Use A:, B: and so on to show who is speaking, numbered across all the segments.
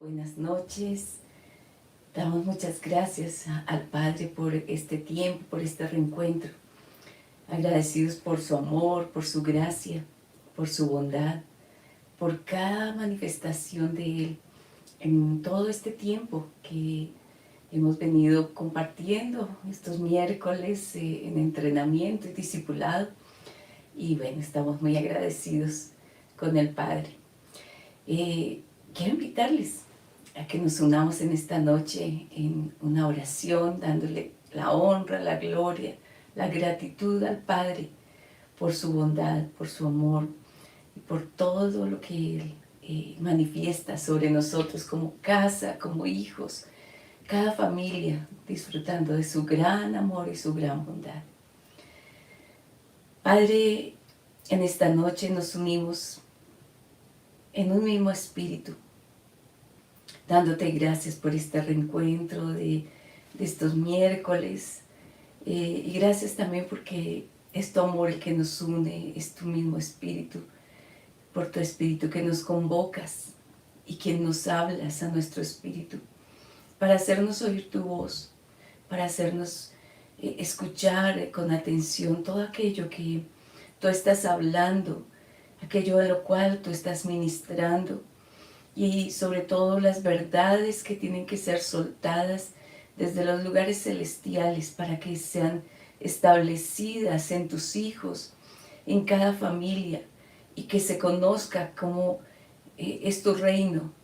A: Buenas noches. Damos muchas gracias al Padre por este tiempo, por este reencuentro. Agradecidos por su amor, por su gracia, por su bondad, por cada manifestación de Él en todo este tiempo que hemos venido compartiendo estos miércoles en entrenamiento y discipulado. Y bueno, estamos muy agradecidos con el Padre. Quiero invitarles a que nos unamos en esta noche en una oración, dándole la honra, la gloria, la gratitud al Padre por su bondad, por su amor y por todo lo que Él manifiesta sobre nosotros como casa, como hijos, cada familia disfrutando de su gran amor y su gran bondad. Padre, en esta noche nos unimos en un mismo espíritu, dándote gracias por este reencuentro de estos miércoles, y gracias también porque es tu amor el que nos une, es tu mismo espíritu, por tu espíritu que nos convocas y que nos hablas a nuestro espíritu para hacernos oír tu voz, para hacernos escuchar con atención todo aquello que tú estás hablando, aquello a lo cual tú estás ministrando, y sobre todo las verdades que tienen que ser soltadas desde los lugares celestiales para que sean establecidas en tus hijos, en cada familia, y que se conozca cómo es tu reino,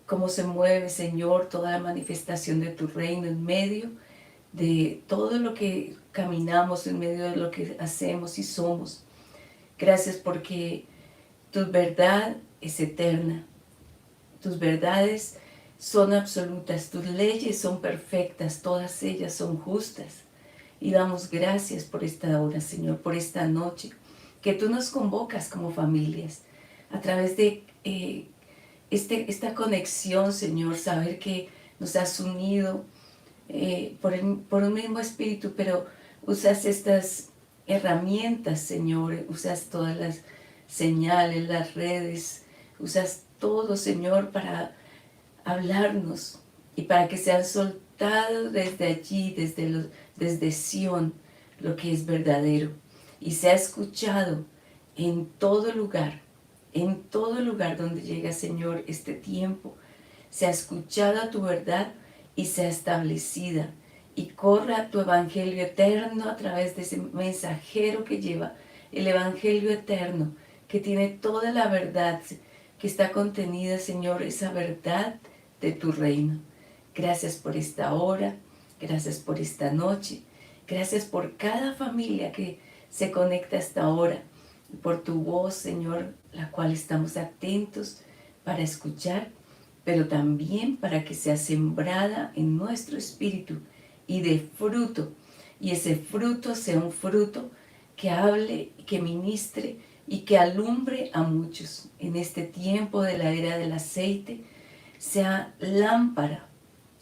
A: cómo se mueve, Señor, toda la manifestación de tu reino en medio de todo lo que caminamos, en medio de lo que hacemos y somos. Gracias porque tu verdad es eterna. Tus verdades son absolutas, tus leyes son perfectas, todas ellas son justas. Y damos gracias por esta hora, Señor, por esta noche, que tú nos convocas como familias, a través de esta conexión, Señor, saber que nos has unido por un mismo espíritu, pero usas estas herramientas, Señor, usas todas las señales, las redes, usas todo, Señor, para hablarnos y para que sean soltados desde allí, desde Sión, lo que es verdadero, y sea escuchado en todo lugar donde llega, Señor, este tiempo, sea escuchada tu verdad y sea establecida, y corra tu evangelio eterno a través de ese mensajero que lleva el evangelio eterno, que tiene toda la verdad que está contenida, Señor, esa verdad de tu reino. Gracias por esta hora, gracias por esta noche, gracias por cada familia que se conecta a esta hora, y por tu voz, Señor, la cual estamos atentos para escuchar, pero también para que sea sembrada en nuestro espíritu y dé fruto, y ese fruto sea un fruto que hable, que ministre y que alumbre a muchos. En este tiempo de la era del aceite, sea lámpara,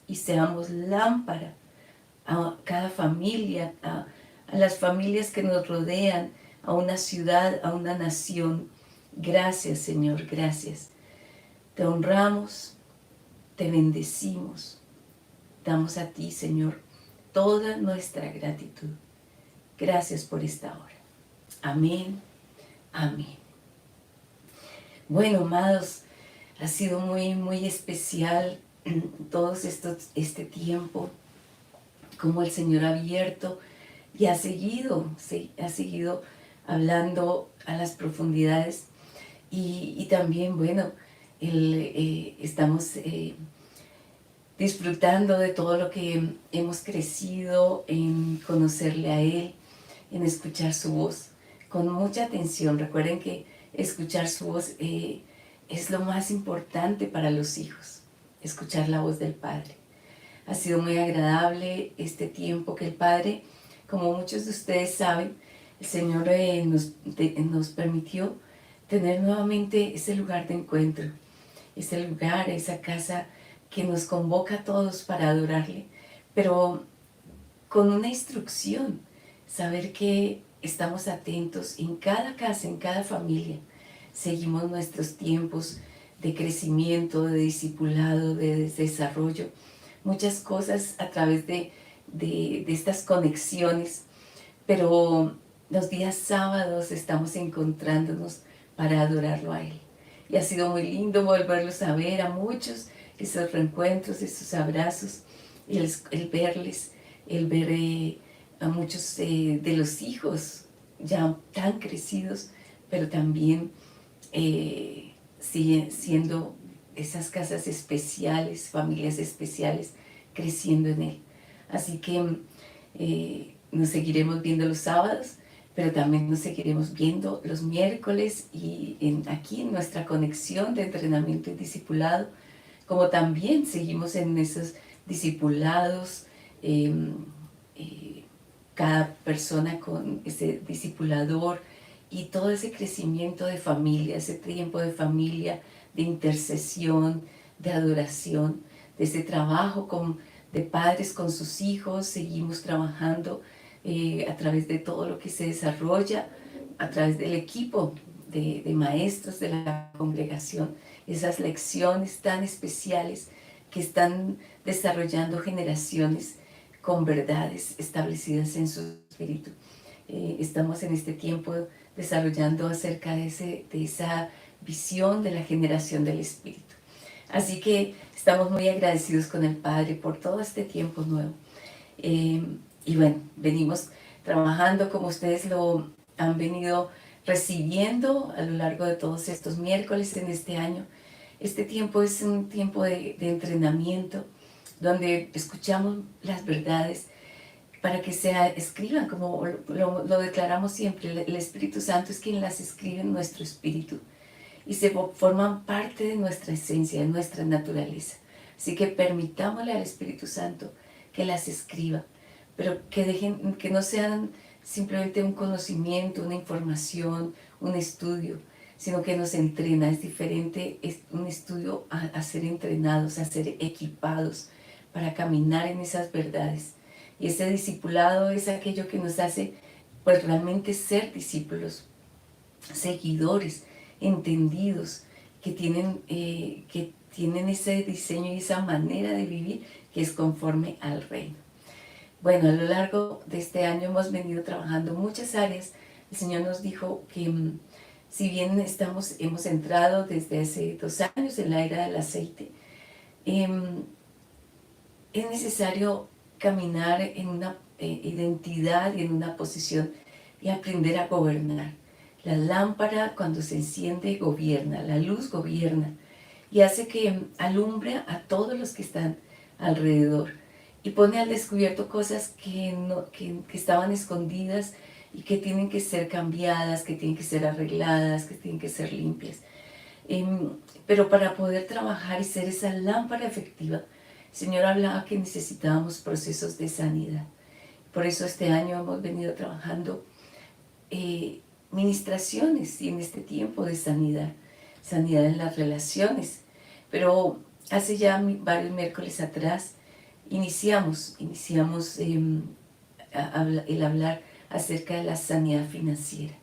A: y seamos lámpara a cada familia, a las familias que nos rodean, a una ciudad, a una nación. Gracias, Señor, gracias. Te honramos, te bendecimos, damos a ti, Señor, toda nuestra gratitud. Gracias por esta hora. Amén, amén. Bueno, amados, ha sido muy especial este tiempo, como el Señor ha abierto y ha seguido hablando a las profundidades, y también, bueno, estamos disfrutando de todo lo que hemos crecido en conocerle a Él, en escuchar su voz con mucha atención. Recuerden que escuchar su voz es lo más importante para los hijos, escuchar la voz del Padre. Ha sido muy agradable este tiempo que el Padre, como muchos de ustedes saben, el Señor nos permitió tener nuevamente ese lugar de encuentro, ese lugar, esa casa que nos convoca a todos para adorarle, pero con una instrucción, saber que estamos atentos en cada casa, en cada familia. Seguimos nuestros tiempos de crecimiento, de discipulado, de desarrollo, muchas cosas a través de estas conexiones, pero los días sábados estamos encontrándonos para adorarlo a Él. Y ha sido muy lindo volverlos a ver a muchos, esos reencuentros, esos abrazos, el verles, el ver a muchos de los hijos ya tan crecidos, pero también siguen siendo esas casas especiales, familias especiales, creciendo en Él. Así que nos seguiremos viendo los sábados, pero también nos seguiremos viendo los miércoles y aquí en nuestra conexión de entrenamiento y discipulado, como también seguimos en esos discipulados, cada persona con ese discipulador y todo ese crecimiento de familia, ese tiempo de familia, de intercesión, de adoración, de ese trabajo de padres con sus hijos. Seguimos trabajando a través de todo lo que se desarrolla, a través del equipo de maestros de la congregación, esas lecciones tan especiales que están desarrollando generaciones con verdades establecidas en su espíritu. Estamos en este tiempo desarrollando acerca de esa visión de la generación del Espíritu. Así que estamos muy agradecidos con el Padre por todo este tiempo nuevo. Y bueno, venimos trabajando como ustedes lo han venido recibiendo a lo largo de todos estos miércoles en este año. Este tiempo es un tiempo de entrenamiento donde escuchamos las verdades para que se escriban, como lo declaramos siempre. El Espíritu Santo es quien las escribe en nuestro espíritu y forman parte de nuestra esencia, de nuestra naturaleza. Así que permitámosle al Espíritu Santo que las escriba, pero que no sean simplemente un conocimiento, una información, un estudio, sino que nos entrena. Es diferente, es un estudio a ser entrenados, a ser equipados para caminar en esas verdades. Y ese discipulado es aquello que nos hace pues realmente ser discípulos, seguidores, entendidos, que tienen ese diseño y esa manera de vivir que es conforme al reino. Bueno, a lo largo de este año hemos venido trabajando muchas áreas. El Señor nos dijo que si bien hemos entrado desde hace 2 años en la era del aceite, es necesario caminar en una identidad y en una posición y aprender a gobernar. La lámpara cuando se enciende gobierna, la luz gobierna y hace que alumbre a todos los que están alrededor y pone al descubierto cosas que estaban escondidas y que tienen que ser cambiadas, que tienen que ser arregladas, que tienen que ser limpias. Pero para poder trabajar y ser esa lámpara efectiva, el Señor hablaba que necesitábamos procesos de sanidad. Por eso este año hemos venido trabajando ministraciones y en este tiempo de sanidad, sanidad en las relaciones. Pero hace ya varios miércoles atrás iniciamos el hablar acerca de la sanidad financiera.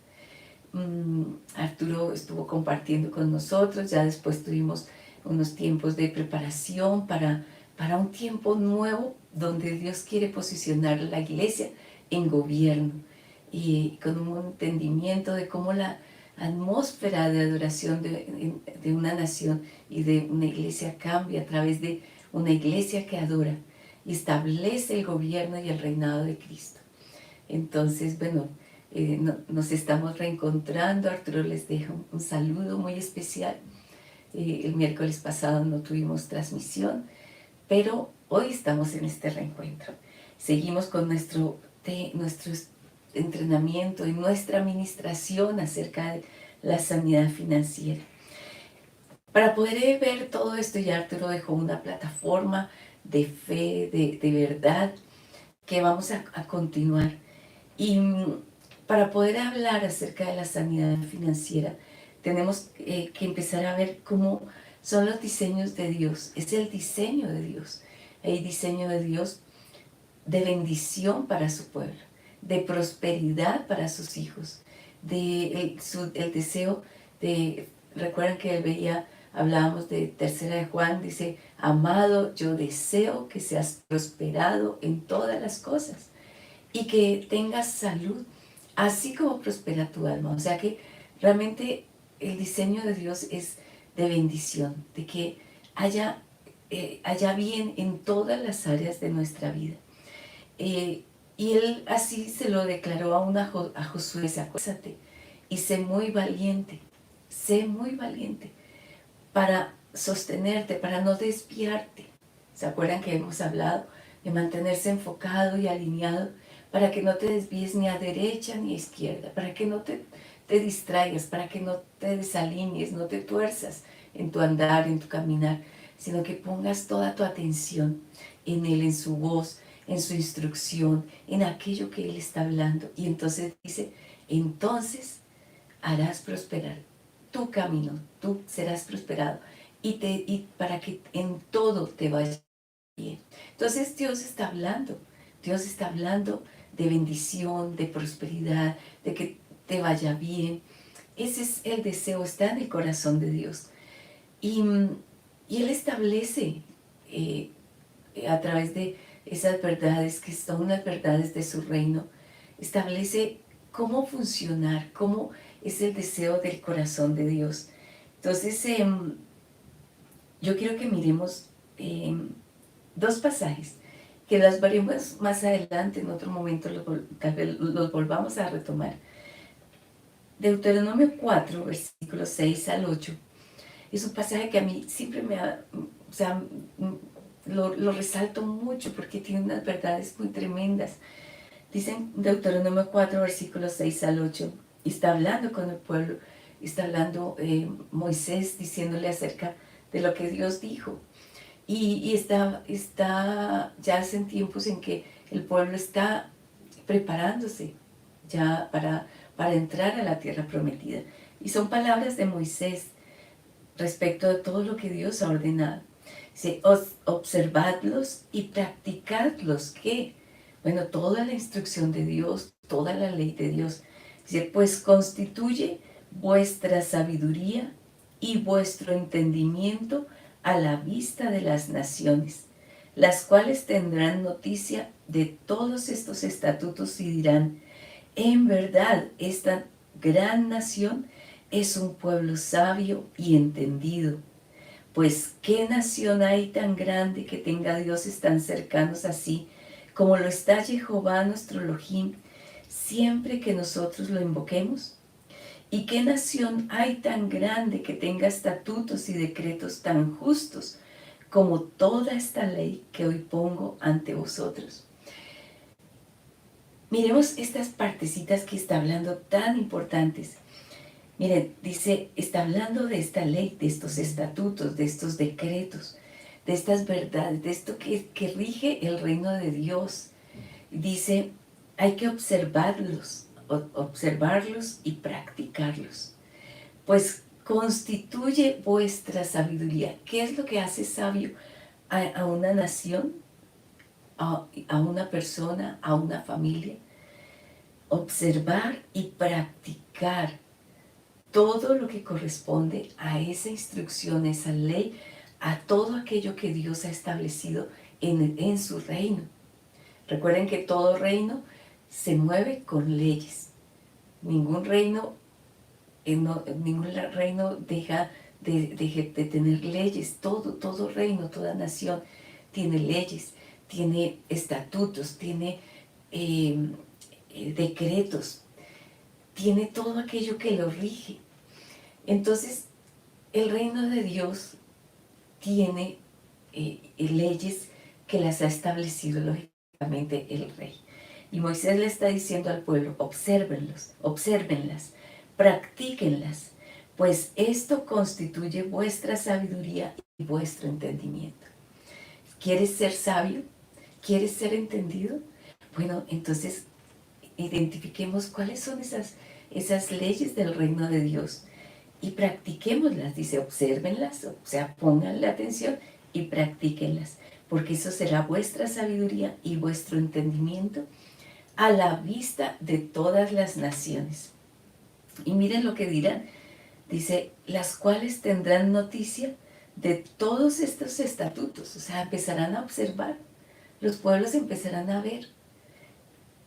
A: Arturo estuvo compartiendo con nosotros, ya después tuvimos unos tiempos de preparación para un tiempo nuevo donde Dios quiere posicionar la iglesia en gobierno y con un entendimiento de cómo la atmósfera de adoración de una nación y de una iglesia cambia a través de una iglesia que adora y establece el gobierno y el reinado de Cristo. Entonces, bueno, nos estamos reencontrando. Arturo les deja un saludo muy especial. El miércoles pasado no tuvimos transmisión, pero hoy estamos en este reencuentro. Seguimos con nuestro entrenamiento y nuestra administración acerca de la sanidad financiera. Para poder ver todo esto, ya Arturo dejó una plataforma de fe, de verdad, que vamos a continuar. Y para poder hablar acerca de la sanidad financiera, tenemos que empezar a ver cómo son los diseños de Dios. Es el diseño de Dios. Hay diseño de Dios de bendición para su pueblo, de prosperidad para sus hijos, el deseo de, recuerdan que él veía hablábamos de tercera de Juan, dice, amado, yo deseo que seas prosperado en todas las cosas y que tengas salud, así como prospera tu alma. O sea que realmente el diseño de Dios es de bendición, de que haya, haya bien en todas las áreas de nuestra vida. Y él así se lo declaró a Josué, acuérdate, y sé muy valiente para sostenerte, para no desviarte. ¿Se acuerdan que hemos hablado de mantenerse enfocado y alineado para que no te desvíes ni a derecha ni a izquierda, para que no te distraigas, para que no te desalinees, no te tuerzas en tu andar, en tu caminar, sino que pongas toda tu atención en Él, en su voz, en su instrucción, en aquello que Él está hablando? Y entonces dice, entonces harás prosperar tu camino, tú serás prosperado y para que en todo te vaya bien. Entonces Dios está hablando de bendición, de prosperidad, de que te vaya bien. Ese es el deseo, está en el corazón de Dios. Y, y Él establece eh, a través de esas verdades que son las verdades de su reino, establece cómo funcionar, cómo es el deseo del corazón de Dios. Entonces, yo quiero que miremos dos pasajes, que las veremos más adelante, en otro momento tal vez los volvamos a retomar. Deuteronomio 4, versículos 6 al 8, es un pasaje que a mí siempre me ha, o sea, lo resalto mucho porque tiene unas verdades muy tremendas. Dicen Deuteronomio 4, versículos 6 al 8, y está hablando con el pueblo, está hablando Moisés diciéndole acerca de lo que Dios dijo. Y está ya hace tiempos en que el pueblo está preparándose ya para entrar a la tierra prometida. Y son palabras de Moisés respecto de todo lo que Dios ha ordenado. Dice, observadlos y practicadlos. ¿Qué? Bueno, toda la instrucción de Dios, toda la ley de Dios. Dice, pues constituye vuestra sabiduría y vuestro entendimiento a la vista de las naciones, las cuales tendrán noticia de todos estos estatutos y dirán, en verdad, esta gran nación es un pueblo sabio y entendido. Pues, ¿qué nación hay tan grande que tenga dioses tan cercanos así, como lo está Jehová nuestro Elohim, siempre que nosotros lo invoquemos? ¿Y qué nación hay tan grande que tenga estatutos y decretos tan justos, como toda esta ley que hoy pongo ante vosotros? Miremos estas partecitas que está hablando tan importantes. Miren, dice, está hablando de esta ley, de estos estatutos, de estos decretos, de estas verdades, de esto que rige el reino de Dios. Dice, hay que observarlos y practicarlos. Pues constituye vuestra sabiduría. ¿Qué es lo que hace sabio a una nación, a una persona, a una familia? Observar y practicar todo lo que corresponde a esa instrucción, esa ley, a todo aquello que Dios ha establecido en su reino. Recuerden que todo reino se mueve con leyes. Ningún reino deja de tener leyes. Todo reino, toda nación tiene leyes, tiene estatutos, tiene decretos, tiene todo aquello que lo rige. Entonces, el reino de Dios tiene leyes que las ha establecido lógicamente el rey. Y Moisés le está diciendo al pueblo, obsérvenlas, practíquenlas, pues esto constituye vuestra sabiduría y vuestro entendimiento. ¿Quieres ser sabio? ¿Quieres ser entendido? Bueno, entonces identifiquemos cuáles son esas leyes del reino de Dios y practiquémoslas. Dice, obsérvenlas, o sea, pónganle atención y practíquenlas, porque eso será vuestra sabiduría y vuestro entendimiento a la vista de todas las naciones. Y miren lo que dirán, Dice, las cuales tendrán noticia de todos estos estatutos. O sea, empezarán a observar. Los pueblos empezarán a ver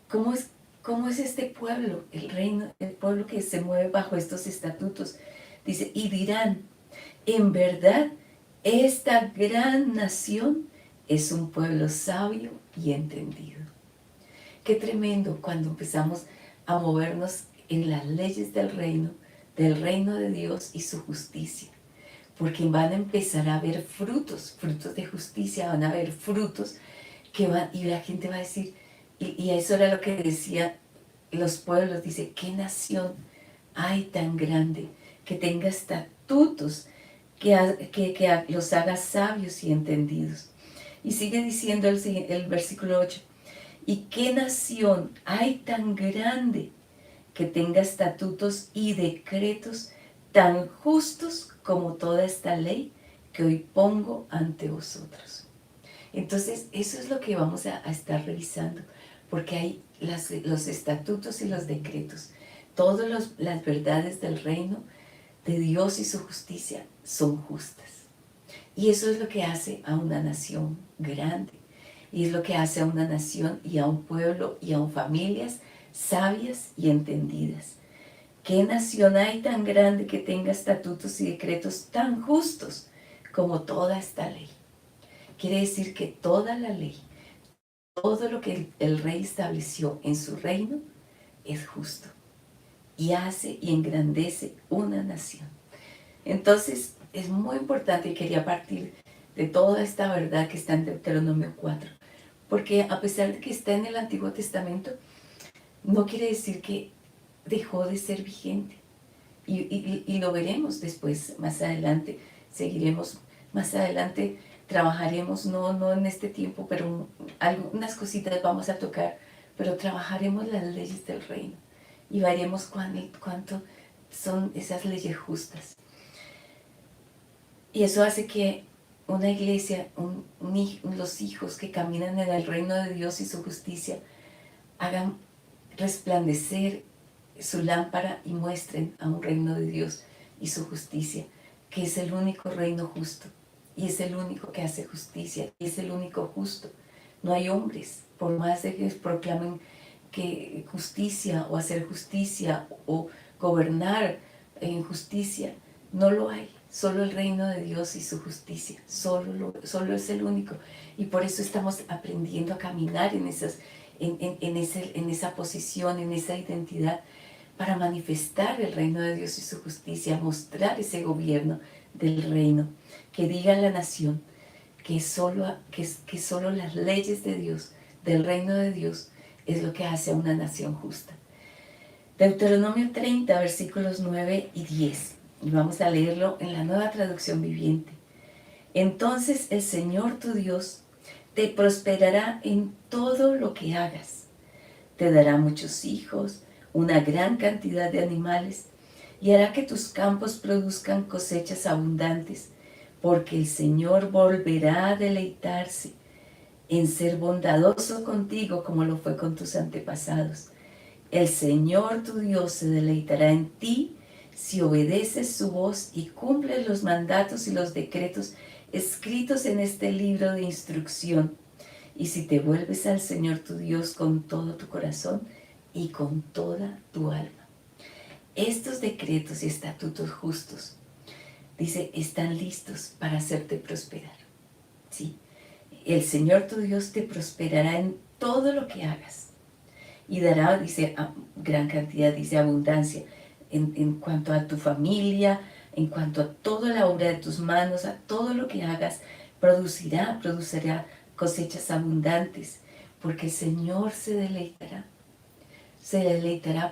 A: cómo es este pueblo, el reino, el pueblo que se mueve bajo estos estatutos. Dice, y dirán, en verdad, esta gran nación es un pueblo sabio y entendido. Qué tremendo cuando empezamos a movernos en las leyes del reino de Dios y su justicia. Porque van a empezar a ver frutos de justicia, van a ver frutos que van, y la gente va a decir, y eso era lo que decían los pueblos, dice, ¿qué nación hay tan grande que tenga estatutos que los haga sabios y entendidos? Y sigue diciendo el versículo 8, ¿y qué nación hay tan grande que tenga estatutos y decretos tan justos como toda esta ley que hoy pongo ante vosotros? Entonces, eso es lo que vamos a estar revisando, porque hay los estatutos y los decretos. Todas las verdades del reino de Dios y su justicia son justas. Y eso es lo que hace a una nación grande. Y es lo que hace a una nación y a un pueblo y a familias sabias y entendidas. ¿Qué nación hay tan grande que tenga estatutos y decretos tan justos como toda esta ley? Quiere decir que toda la ley, todo lo que el rey estableció en su reino es justo y hace y engrandece una nación. Entonces es muy importante y quería partir de toda esta verdad que está en Deuteronomio 4, porque a pesar de que está en el Antiguo Testamento, no quiere decir que dejó de ser vigente. Y lo veremos después, más adelante, seguiremos más adelante, trabajaremos, no en este tiempo, pero algunas cositas vamos a tocar, pero trabajaremos las leyes del reino y veremos cuánto son esas leyes justas. Y eso hace que una iglesia, los hijos que caminan en el reino de Dios y su justicia, hagan resplandecer su lámpara y muestren a un reino de Dios y su justicia, que es el único reino justo, y es el único que hace justicia, y es el único justo. No hay hombres, por más de que proclamen que justicia o hacer justicia o gobernar en justicia, no lo hay. Solo el reino de Dios y su justicia, solo es el único. Y por eso estamos aprendiendo a caminar en esa posición, en esa identidad, para manifestar el reino de Dios y su justicia, mostrar ese gobierno del reino, que diga a la nación que solo las leyes de Dios, del reino de Dios, es lo que hace a una nación justa. Deuteronomio 30, versículos 9 y 10. Y vamos a leerlo en la Nueva Traducción Viviente. Entonces el Señor tu Dios te prosperará en todo lo que hagas. Te dará muchos hijos, una gran cantidad de animales, y hará que tus campos produzcan cosechas abundantes, porque el Señor volverá a deleitarse en ser bondadoso contigo como lo fue con tus antepasados. El Señor tu Dios se deleitará en ti si obedeces su voz y cumples los mandatos y los decretos escritos en este libro de instrucción, y si te vuelves al Señor tu Dios con todo tu corazón y con toda tu alma. Estos decretos y estatutos justos, dice, están listos para hacerte prosperar. ¿Sí? El Señor tu Dios te prosperará en todo lo que hagas y dará, dice, gran cantidad, dice abundancia, en cuanto a tu familia, en cuanto a toda la obra de tus manos, a todo lo que hagas, producirá cosechas abundantes, porque el Señor se deleitará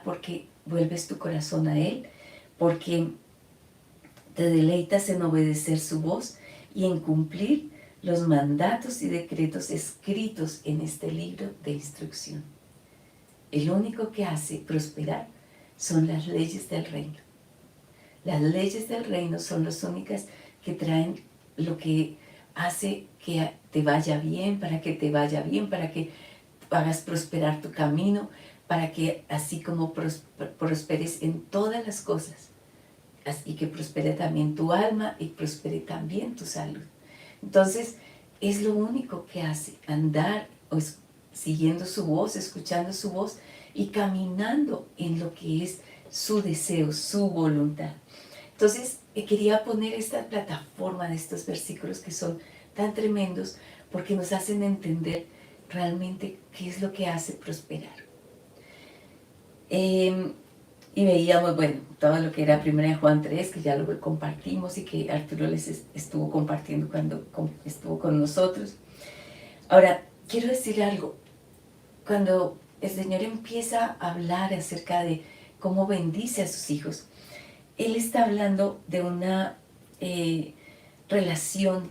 A: porque vuelves tu corazón a Él, porque te deleitas en obedecer su voz y en cumplir los mandatos y decretos escritos en este libro de instrucción. El único que hace prosperar son las leyes del reino. Las leyes del reino son las únicas que traen lo que hace que te vaya bien, para que te vaya bien, para que hagas prosperar tu camino, para que así como prosperes en todas las cosas, y que prospere también tu alma y prospere también tu salud. Entonces, es lo único que hace, andar siguiendo su voz, escuchando su voz y caminando en lo que es su deseo, su voluntad. Entonces, quería poner esta plataforma de estos versículos que son tan tremendos porque nos hacen entender realmente qué es lo que hace prosperar. Y veíamos, bueno, todo lo que era 1 Juan 3, que ya lo compartimos y que Arturo les estuvo compartiendo cuando estuvo con nosotros. Ahora, quiero decir algo. Cuando el Señor empieza a hablar acerca de cómo bendice a sus hijos, Él está hablando de una relación.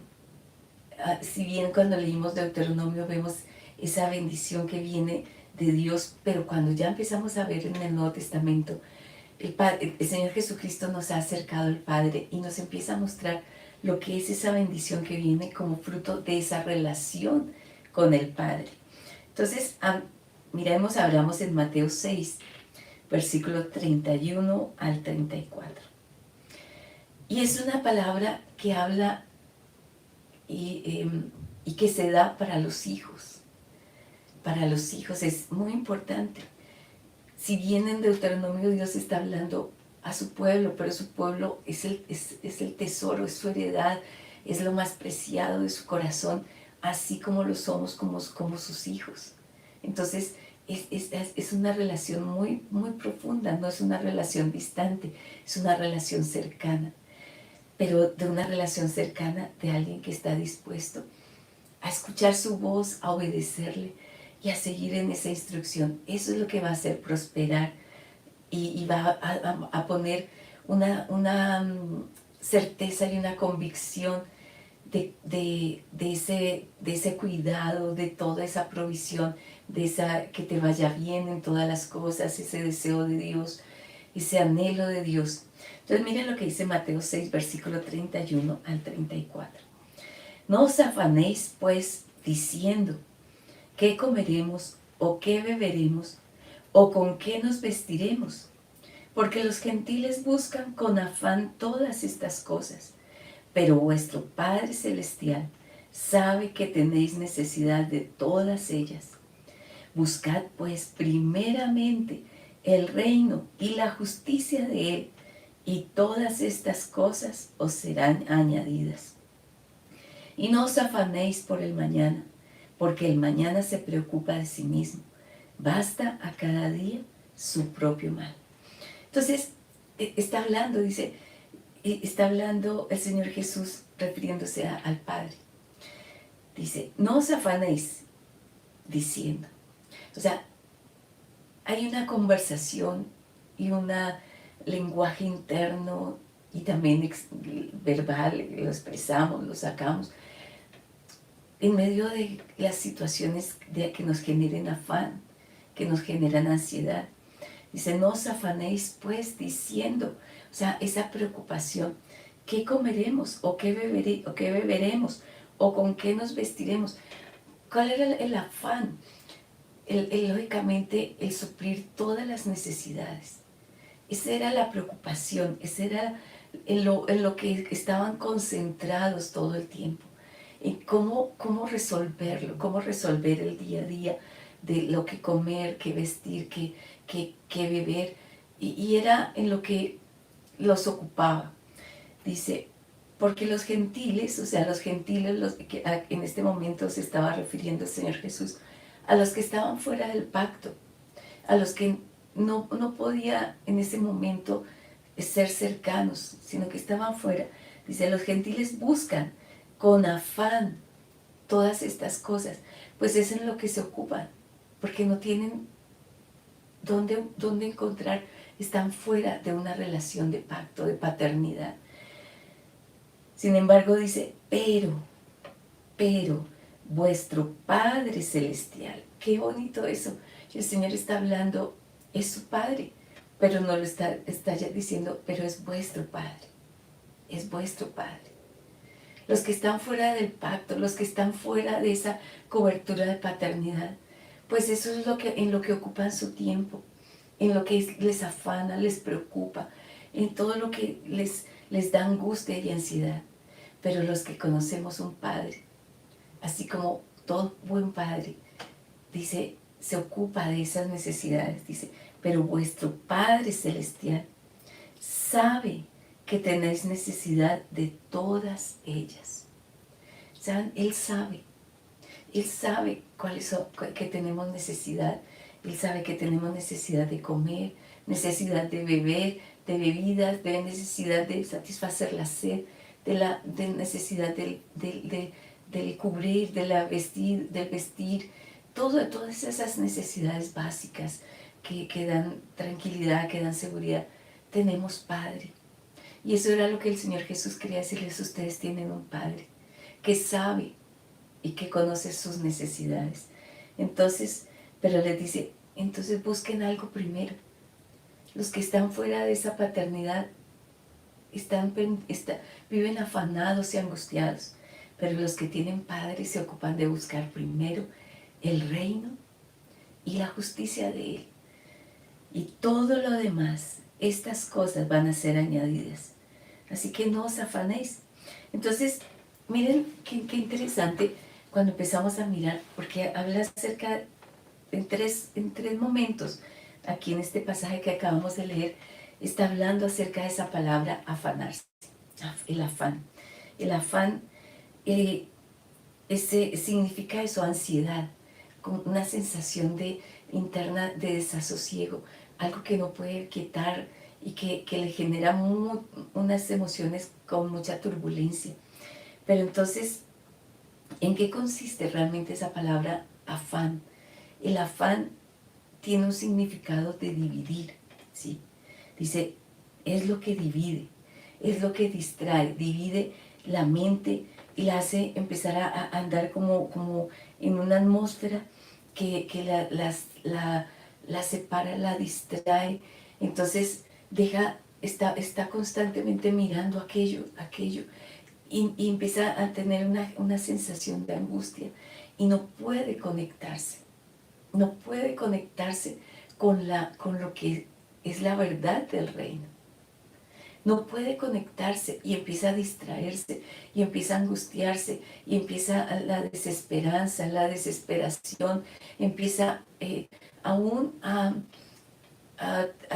A: Si bien cuando leímos Deuteronomio vemos esa bendición que viene de Dios, pero cuando ya empezamos a ver en el Nuevo Testamento, el Señor Jesucristo nos ha acercado al Padre y nos empieza a mostrar lo que es esa bendición que viene como fruto de esa relación con el Padre. Entonces, hablamos en Mateo 6, versículo 31 al 34. Y es una palabra que habla y que se da para los hijos. Para los hijos es muy importante. Si bien en Deuteronomio Dios está hablando a su pueblo, pero su pueblo es el tesoro, es su heredad, es lo más preciado de su corazón, así como lo somos como sus hijos. Entonces es una relación muy, muy profunda, no es una relación distante, es una relación cercana, pero de una relación cercana de alguien que está dispuesto a escuchar su voz, a obedecerle y a seguir en esa instrucción. Eso es lo que va a hacer prosperar y va a poner una certeza y una convicción de ese cuidado, de toda esa provisión, que te vaya bien en todas las cosas, ese deseo de Dios, ese anhelo de Dios. Entonces miren lo que dice Mateo 6, versículo 31 al 34. No os afanéis pues diciendo, ¿qué comeremos o qué beberemos o con qué nos vestiremos? Porque los gentiles buscan con afán todas estas cosas, pero vuestro Padre Celestial sabe que tenéis necesidad de todas ellas. Buscad pues primeramente el reino y la justicia de Él, y todas estas cosas os serán añadidas. Y no os afanéis por el mañana, porque el mañana se preocupa de sí mismo. Basta a cada día su propio mal. Entonces, está hablando el Señor Jesús refiriéndose al Padre. Dice, no os afanéis diciendo. O sea, hay una conversación y un lenguaje interno y también verbal, lo expresamos, lo sacamos, en medio de las situaciones que nos generen afán, que nos generan ansiedad. Dice, no os afanéis pues diciendo, o sea, esa preocupación, ¿qué comeremos o qué beberemos o con qué nos vestiremos? ¿Cuál era el afán? Lógicamente, el suplir todas las necesidades. Esa era la preocupación, ese era en lo que estaban concentrados todo el tiempo. En cómo resolverlo, cómo resolver el día a día de lo que comer, qué vestir, qué beber. Y era en lo que los ocupaba. Dice, porque los gentiles, o sea, los gentiles en este momento se estaba refiriendo el Señor Jesús, a los que estaban fuera del pacto, a los que no podía en ese momento ser cercanos, sino que estaban fuera. Dice, los gentiles buscan con afán todas estas cosas, pues es en lo que se ocupan, porque no tienen dónde encontrar, están fuera de una relación de pacto, de paternidad. Sin embargo dice, pero, vuestro Padre Celestial, qué bonito eso, y el Señor está hablando, es su Padre, pero no lo está ya diciendo, pero es vuestro Padre, es vuestro Padre. Los que están fuera del pacto, los que están fuera de esa cobertura de paternidad, pues eso es en lo que ocupan su tiempo, en lo que les afana, les preocupa, en todo lo que les da angustia y ansiedad. Pero los que conocemos un Padre, así como todo buen Padre, dice, se ocupa de esas necesidades, dice, pero vuestro Padre Celestial sabe que tenéis necesidad de todas ellas. ¿Saben? Él sabe cuáles son, que tenemos necesidad. Él sabe que tenemos necesidad de comer, necesidad de beber, de bebidas, de necesidad de satisfacer la sed, de necesidad del cubrir, del vestir, todas esas necesidades básicas que dan tranquilidad, que dan seguridad. Tenemos Padre. Y eso era lo que el Señor Jesús quería decirles: ustedes tienen un Padre que sabe y que conoce sus necesidades. Entonces, pero les dice, entonces busquen algo primero. Los que están fuera de esa paternidad viven afanados y angustiados, pero los que tienen Padre se ocupan de buscar primero el reino y la justicia de Él. Y todo lo demás, estas cosas van a ser añadidas. Así que no os afanéis. Entonces, miren qué interesante cuando empezamos a mirar, porque habla acerca en tres momentos. Aquí en este pasaje que acabamos de leer, está hablando acerca de esa palabra afanarse, el afán. El afán significa eso, ansiedad, con una sensación interna de desasosiego, algo que no puede quietar y que le genera unas emociones con mucha turbulencia. Pero entonces, ¿en qué consiste realmente esa palabra afán? El afán tiene un significado de dividir, ¿sí? Dice, es lo que divide, es lo que distrae, divide la mente y la hace empezar a andar como en una atmósfera que la separa, la distrae. Entonces está constantemente mirando aquello, y empieza a tener una sensación de angustia y no puede conectarse. No puede conectarse con lo que es la verdad del reino. No puede conectarse y empieza a distraerse y empieza a angustiarse y empieza la desesperanza, la desesperación, empieza aún a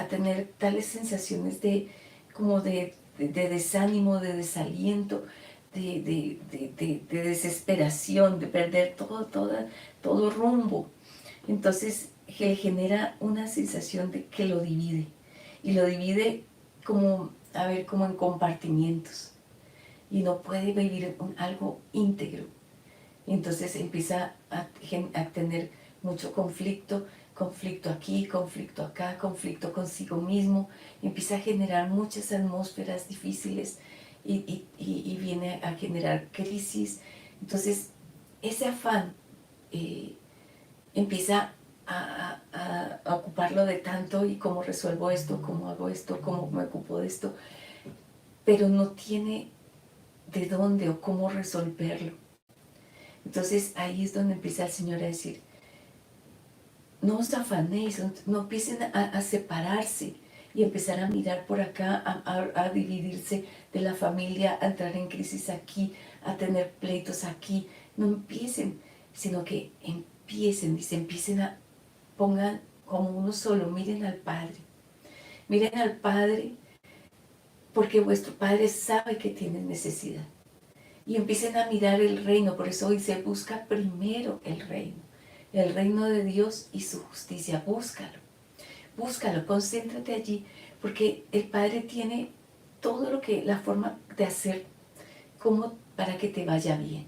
A: tener tales sensaciones como de desánimo, de desaliento, de desesperación, de perder todo rumbo. Entonces genera una sensación de que lo divide, y lo divide como en compartimientos, y no puede vivir algo íntegro. Entonces empieza a tener mucho conflicto aquí, conflicto acá, conflicto consigo mismo, empieza a generar muchas atmósferas difíciles y viene a generar crisis. Entonces ese afán empieza a ocuparlo de tanto, y cómo resuelvo esto, cómo hago esto, cómo me ocupo de esto, pero no tiene de dónde o cómo resolverlo. Entonces ahí es donde empieza el Señor a decir, no os afanéis, no empiecen a separarse y empezar a mirar por acá, a dividirse de la familia, a entrar en crisis aquí, a tener pleitos aquí. No empiecen, sino que pongan como uno solo, miren al Padre. Miren al Padre, porque vuestro Padre sabe que tienen necesidad. Y empiecen a mirar el reino. Por eso hoy se busca primero el reino de Dios y su justicia. Búscalo, concéntrate allí, porque el Padre tiene todo la forma de hacer como para que te vaya bien.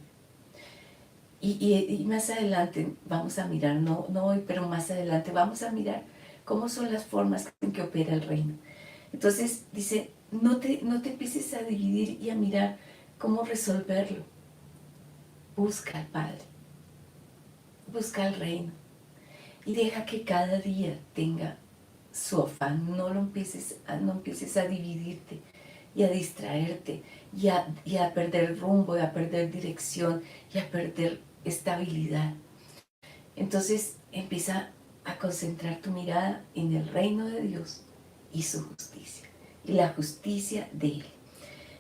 A: Y más adelante vamos a mirar, no hoy, pero más adelante vamos a mirar cómo son las formas en que opera el reino. Entonces dice, no te empieces a dividir y a mirar cómo resolverlo. Busca al Padre, busca el reino, y deja que cada día tenga su afán. No empieces a dividirte y a distraerte y a perder rumbo, y a perder dirección y a perder estabilidad. Entonces empieza a concentrar tu mirada en el reino de Dios y su justicia. y la justicia de Él.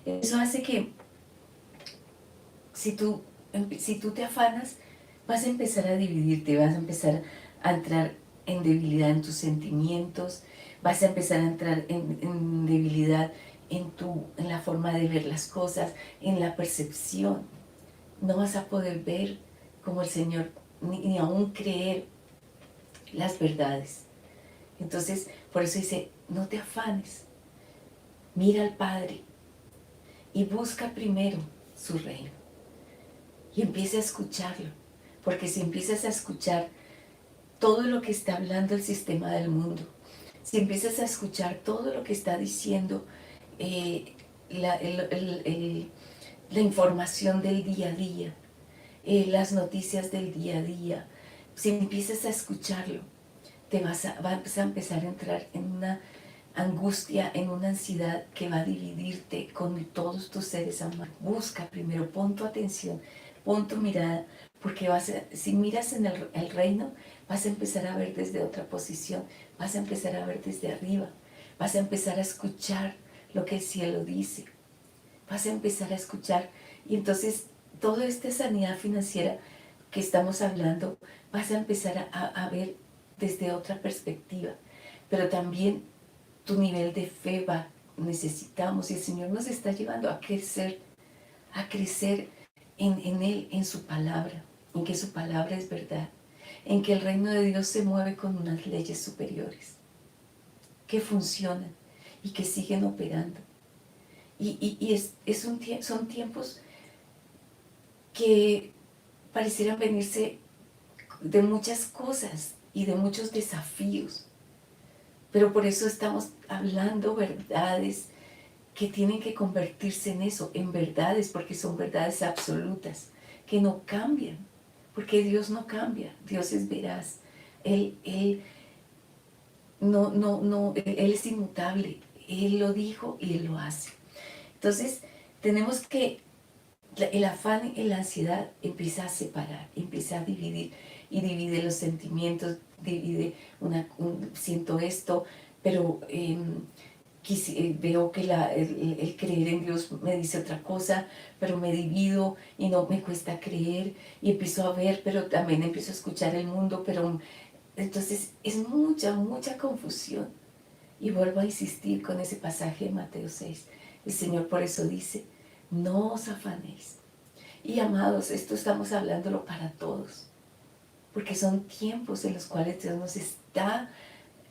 A: Eso hace que si tú te afanas, vas a empezar a dividirte, vas a empezar a entrar en debilidad en tus sentimientos, vas a empezar a entrar en debilidad en la forma de ver las cosas, en la percepción. No vas a poder ver como el Señor, ni aún creer las verdades. Entonces, por eso dice, no te afanes, mira al Padre y busca primero su reino. Y empieza a escucharlo, porque si empiezas a escuchar todo lo que está hablando el sistema del mundo, si empiezas a escuchar todo lo que está diciendo eh, la, la información del día a día, las noticias del día a día, si empiezas a escucharlo, vas a empezar a entrar en una angustia, en una ansiedad que va a dividirte con todos tus seres amados. Busca primero, pon tu atención, pon tu mirada, porque si miras en el reino, vas a empezar a ver desde otra posición, vas a empezar a ver desde arriba, vas a empezar a escuchar lo que el cielo dice, vas a empezar a escuchar, y entonces toda esta sanidad financiera que estamos hablando, vas a empezar a ver desde otra perspectiva, pero también tu nivel de fe necesitamos, y el Señor nos está llevando a crecer en Él, en su palabra, en que su palabra es verdad, en que el reino de Dios se mueve con unas leyes superiores, que funcionan y que siguen operando. Son tiempos que parecieran venirse de muchas cosas y de muchos desafíos, pero por eso estamos hablando verdades que tienen que convertirse en eso, en verdades, porque son verdades absolutas, que no cambian, porque Dios no cambia, Dios es veraz, Él es inmutable, Él lo dijo y Él lo hace. Entonces, tenemos que, el afán y la ansiedad empieza a separar, empieza a dividir, y divide los sentimientos, divide siento esto, pero veo que el creer en Dios me dice otra cosa, pero me divido y no me cuesta creer, y empiezo a ver, pero también empiezo a escuchar el mundo, pero entonces es mucha confusión. Y vuelvo a insistir con ese pasaje de Mateo 6. El Señor por eso dice, no os afanéis. Y amados, esto estamos hablándolo para todos, porque son tiempos en los cuales Dios nos está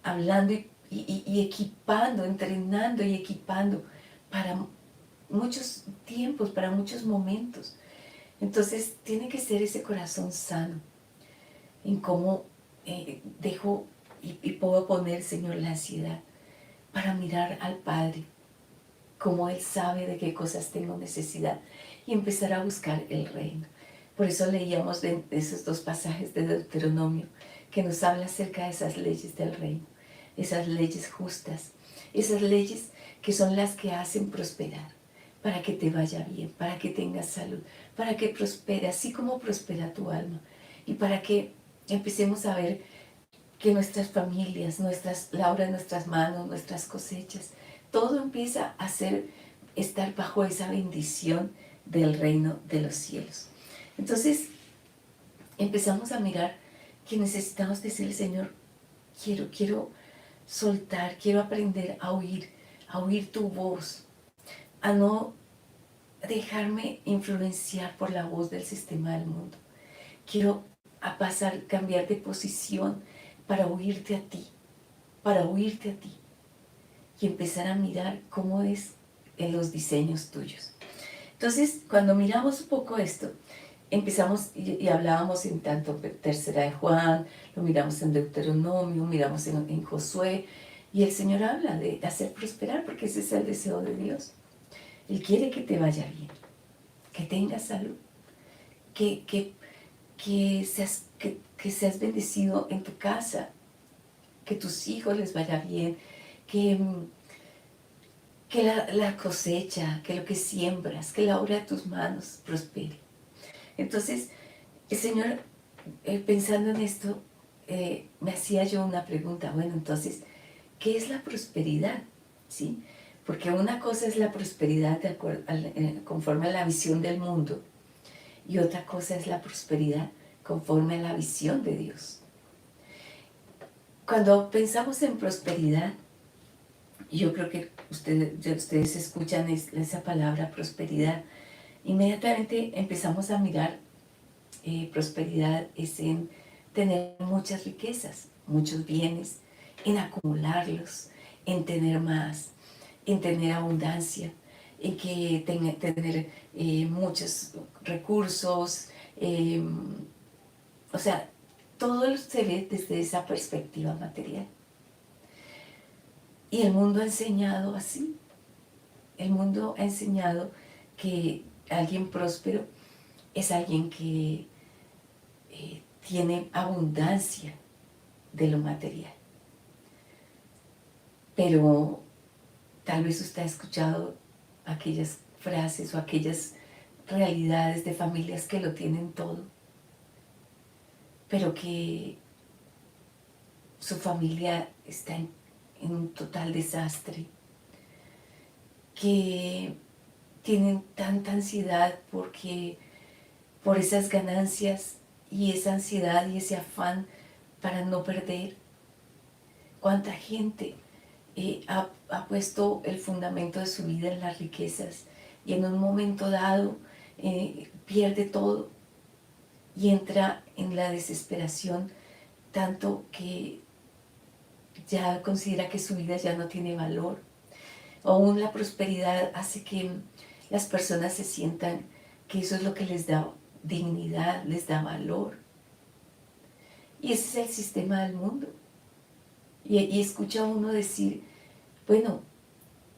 A: hablando y equipando, entrenando y equipando para muchos tiempos, para muchos momentos. Entonces tiene que ser ese corazón sano, en cómo dejo y puedo poner, Señor, la ansiedad para mirar al Padre, como Él sabe de qué cosas tengo necesidad, y empezar a buscar el reino. Por eso leíamos de esos dos pasajes de Deuteronomio que nos habla acerca de esas leyes del reino, esas leyes justas, esas leyes que son las que hacen prosperar, para que te vaya bien, para que tengas salud, para que prospere, así como prospera tu alma, y para que empecemos a ver que nuestras familias, la obra de nuestras manos, nuestras cosechas, todo empieza a estar bajo esa bendición del reino de los cielos. Entonces empezamos a mirar que necesitamos decirle, Señor, quiero soltar, quiero aprender a oír tu voz, a no dejarme influenciar por la voz del sistema del mundo. Quiero cambiar de posición para oírte a ti, y empezar a mirar cómo es en los diseños tuyos. Entonces, cuando miramos un poco esto, empezamos y hablábamos en tanto Tercera de Juan, lo miramos en Deuteronomio, miramos en Josué, y el Señor habla de hacer prosperar, porque ese es el deseo de Dios. Él quiere que te vaya bien, que tengas salud, que seas bendecido en tu casa, que tus hijos les vaya bien, que la cosecha, que lo que siembras, que la obra de tus manos prospere. Entonces, el Señor, pensando en esto, me hacía yo una pregunta, bueno, entonces, ¿qué es la prosperidad? ¿Sí? Porque una cosa es la prosperidad conforme a la visión del mundo, y otra cosa es la prosperidad conforme a la visión de Dios. Cuando pensamos en prosperidad, yo creo que ustedes escuchan esa palabra prosperidad, inmediatamente empezamos a mirar prosperidad es en tener muchas riquezas, muchos bienes, en acumularlos, en tener más, en tener abundancia, en que tener muchos recursos, o sea, todo se ve desde esa perspectiva material. Y el mundo ha enseñado así. El mundo ha enseñado que alguien próspero es alguien que tiene abundancia de lo material. Pero tal vez usted ha escuchado aquellas frases o aquellas realidades de familias que lo tienen todo, pero que su familia está en un total desastre, que tienen tanta ansiedad por esas ganancias y esa ansiedad y ese afán para no perder. ¿Cuánta gente ha puesto el fundamento de su vida en las riquezas y en un momento dado pierde todo y entra en la desesperación tanto que ya considera que su vida ya no tiene valor? O aún la prosperidad hace que las personas se sientan que eso es lo que les da dignidad, les da valor. Y ese es el sistema del mundo. Y escucha uno decir, bueno,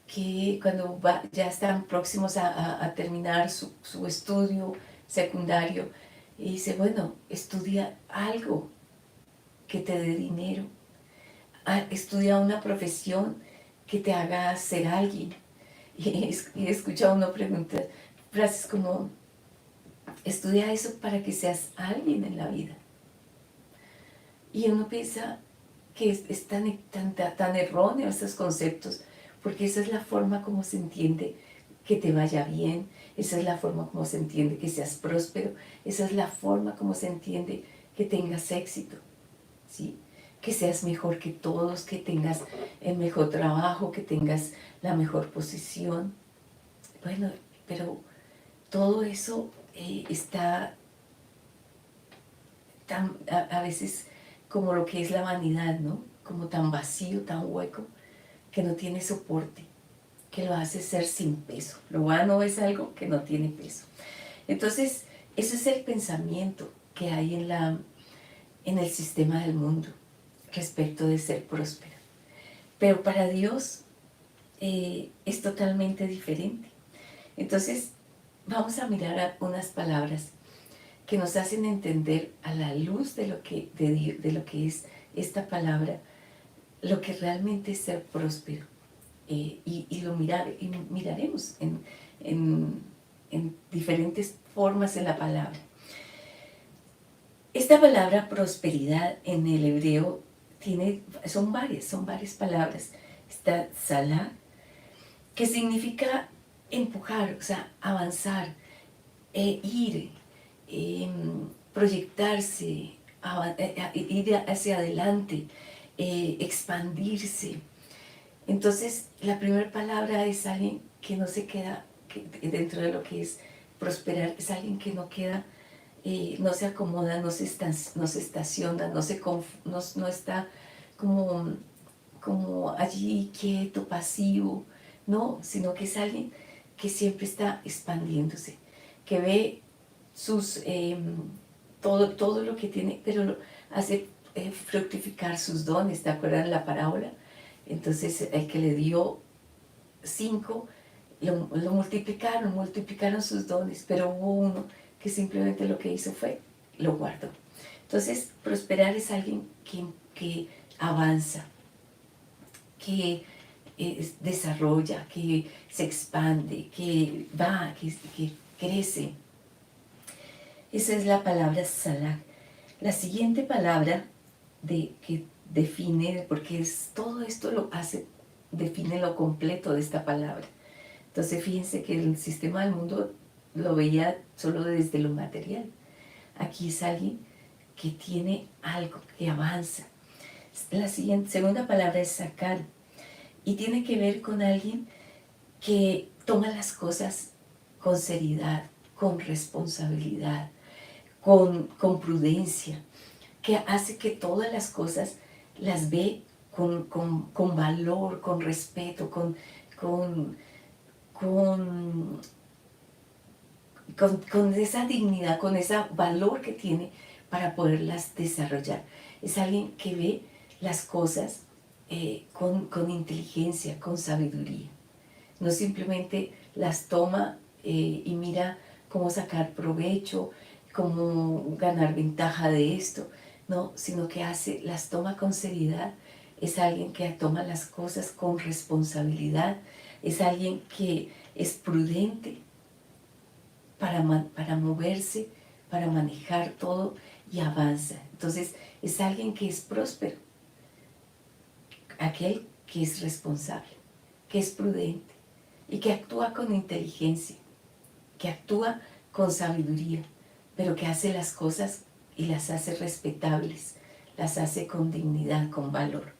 A: que cuando ya están próximos a terminar su estudio secundario, y dice, bueno, estudia algo que te dé dinero, estudia una profesión que te haga ser alguien. Y escucha uno preguntar frases como, estudia eso para que seas alguien en la vida. Y uno piensa que es tan erróneo esos conceptos, porque esa es la forma como se entiende que te vaya bien, esa es la forma como se entiende que seas próspero, esa es la forma como se entiende que tengas éxito, ¿sí? Que seas mejor que todos, que tengas el mejor trabajo, que tengas la mejor posición. Bueno, pero todo eso está a veces como lo que es la vanidad, ¿no? Como tan vacío, tan hueco, que no tiene soporte, que lo hace ser sin peso. Lo vano es algo que no tiene peso. Entonces, ese es el pensamiento que hay en el sistema del mundo respecto de ser próspero. Pero para Dios es totalmente diferente. Entonces, vamos a mirar unas palabras que nos hacen entender a la luz de lo que es esta palabra, lo que realmente es ser próspero. Y miraremos en diferentes formas en la palabra. Esta palabra prosperidad en el hebreo son varias palabras. Está salah, que significa empujar, o sea, avanzar, ir, proyectarse, ir hacia adelante, expandirse. Entonces, la primera palabra es alguien que no se queda dentro de lo que es prosperar, es alguien que no queda, no se acomoda, no se estaciona, no está como allí quieto, pasivo, no, sino que es alguien que siempre está expandiéndose, que ve todo lo que tiene, pero hace fructificar sus dones. ¿Te acuerdas la parábola? Entonces el que le dio 5, lo multiplicaron sus dones, pero hubo uno que simplemente lo que hizo fue, lo guardó. Entonces, prosperar es alguien que avanza, que desarrolla, que se expande, que va, que crece. Esa es la palabra salah. La siguiente palabra que define, porque todo esto lo hace define lo completo de esta palabra. Entonces fíjense que el sistema del mundo lo veía solo desde lo material. Aquí es alguien que tiene algo, que avanza. La segunda palabra es sacar y tiene que ver con alguien que toma las cosas con seriedad, con responsabilidad, con prudencia, que hace que todas las cosas las ve con valor, con respeto, con, con, con esa dignidad, con ese valor que tiene para poderlas desarrollar. Es alguien que ve las cosas con inteligencia, con sabiduría. No simplemente las toma y mira cómo sacar provecho, cómo ganar ventaja de esto, no, sino que las toma con seriedad. Es alguien que toma las cosas con responsabilidad, es alguien que es prudente para moverse, para manejar todo y avanza. Entonces es alguien que es próspero, aquel que es responsable, que es prudente y que actúa con inteligencia, que actúa con sabiduría, pero que hace las cosas y las hace respetables, las hace con dignidad, con valor.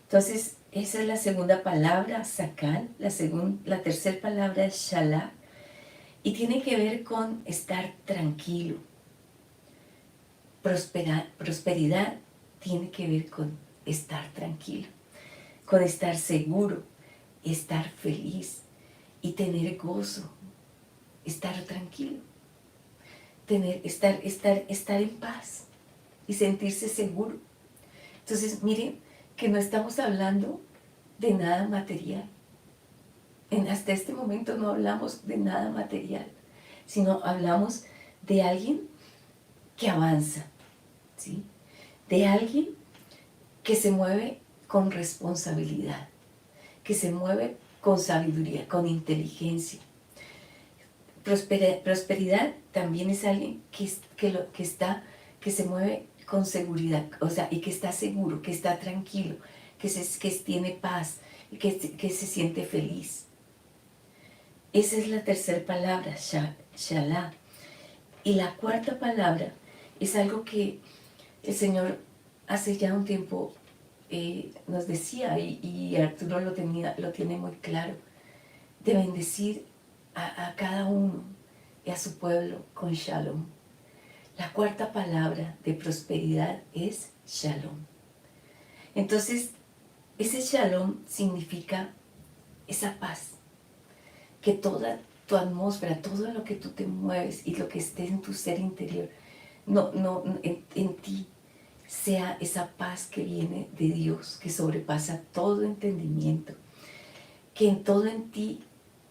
A: Entonces, esa es la segunda palabra, sacar. La tercera palabra es shalá, y tiene que ver con estar tranquilo. Prosperidad tiene que ver con estar tranquilo, con estar seguro, estar feliz y tener gozo, estar tranquilo, estar en paz y sentirse seguro. Entonces, miren que no estamos hablando de nada material. Hasta este momento no hablamos de nada material, sino hablamos de alguien que avanza, ¿sí? De alguien que se mueve con responsabilidad, que se mueve con sabiduría, con inteligencia. Prosperidad también es alguien que se mueve con seguridad, o sea, y que está seguro, que está tranquilo, que tiene paz, que se siente feliz. Esa es la tercera palabra, shalá. Y la cuarta palabra es algo que el Señor hace ya un tiempo nos decía, y Arturo lo tiene muy claro, de bendecir a cada uno y a su pueblo con shalom. La cuarta palabra de prosperidad es shalom. Entonces, ese shalom significa esa paz, que toda tu atmósfera, todo lo que tú te mueves y lo que esté en tu ser interior, en ti, sea esa paz que viene de Dios, que sobrepasa todo entendimiento, que en todo en ti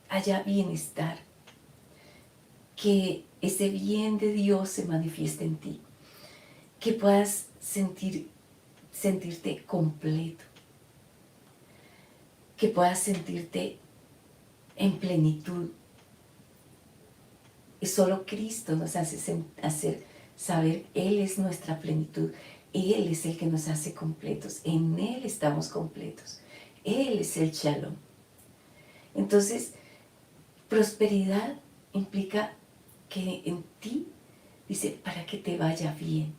A: haya bienestar, que ese bien de Dios se manifieste en ti, que puedas sentirte completo, que puedas sentirte en plenitud. Y solo Cristo nos hace saber, Él es nuestra plenitud, Él es el que nos hace completos, en Él estamos completos, Él es el shalom. Entonces, prosperidad implica que en ti, dice, para que te vaya bien,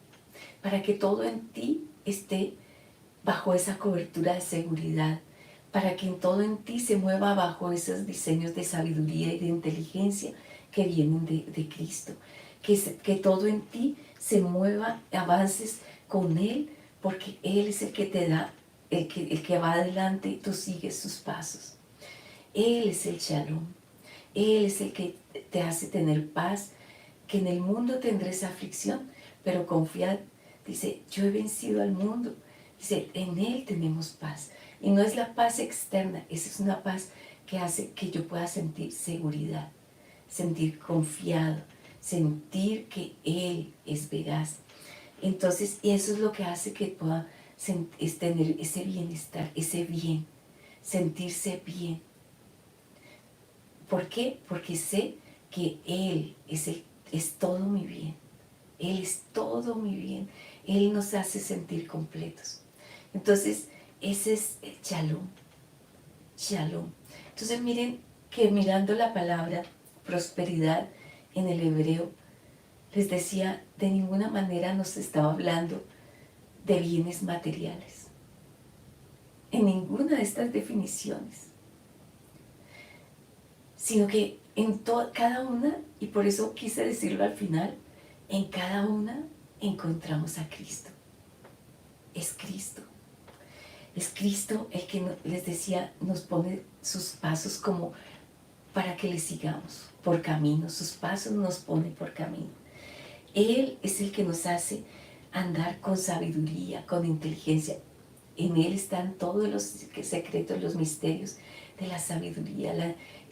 A: para que todo en ti esté bajo esa cobertura de seguridad, para que en todo en ti se mueva bajo esos diseños de sabiduría y de inteligencia que vienen de Cristo, que todo en ti se mueva, avances con Él, porque Él es el que te da, el que va adelante y tú sigues sus pasos. Él es el shalom, Él es el que te hace tener paz, que en el mundo tendrás aflicción, pero confiad, dice, yo he vencido al mundo, dice, en Él tenemos paz. Y no es la paz externa, esa es una paz que hace que yo pueda sentir seguridad, sentir confiado, sentir que Él es veraz. Entonces, y eso es lo que hace que pueda tener ese bienestar, ese bien, sentirse bien. ¿Por qué? Porque sé que Él es todo mi bien. Él es todo mi bien. Él nos hace sentir completos. Entonces, ese es el shalom. Shalom. Entonces miren que mirando la palabra prosperidad en el hebreo, les decía, de ninguna manera nos estaba hablando de bienes materiales. En ninguna de estas definiciones. Sino que en cada una, y por eso quise decirlo al final, en cada una encontramos a Cristo. Es Cristo. Es Cristo el que les decía, nos pone sus pasos como para que le sigamos por camino. Sus pasos nos pone por camino. Él es el que nos hace andar con sabiduría, con inteligencia. En Él están todos los secretos, los misterios de la sabiduría.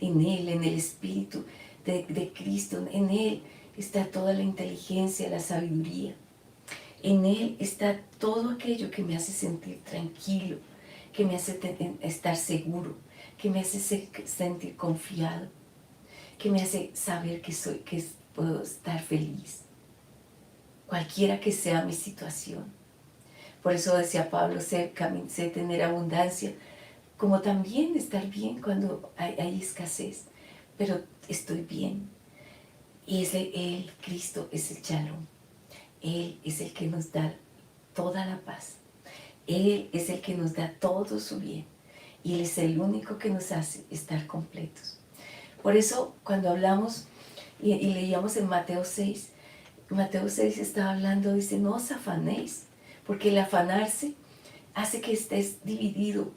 A: En Él, en el Espíritu de Cristo, en Él está toda la inteligencia, la sabiduría. En Él está todo aquello que me hace sentir tranquilo, que me hace estar seguro, que me hace sentir confiado, que me hace saber que puedo estar feliz, cualquiera que sea mi situación. Por eso decía Pablo, sé tener abundancia, como también estar bien cuando hay escasez, pero estoy bien. Y Él, Cristo, es el Shalom. Él es el que nos da toda la paz. Él es el que nos da todo su bien. Y Él es el único que nos hace estar completos. Por eso, cuando hablamos y leíamos en Mateo 6 estaba hablando, dice, no os afanéis, porque el afanarse hace que estés dividido,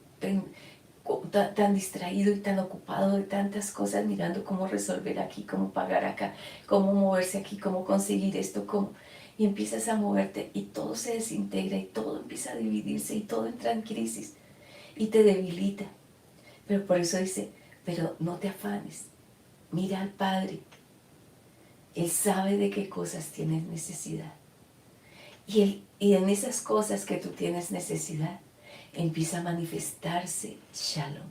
A: tan distraído y tan ocupado de tantas cosas, mirando cómo resolver aquí, cómo pagar acá, cómo moverse aquí, cómo conseguir esto, y empiezas a moverte y todo se desintegra y todo empieza a dividirse y todo entra en crisis y te debilita. Pero por eso dice, pero no te afanes, mira al Padre. Él sabe de qué cosas tienes necesidad. Y en esas cosas que tú tienes necesidad, empieza a manifestarse Shalom.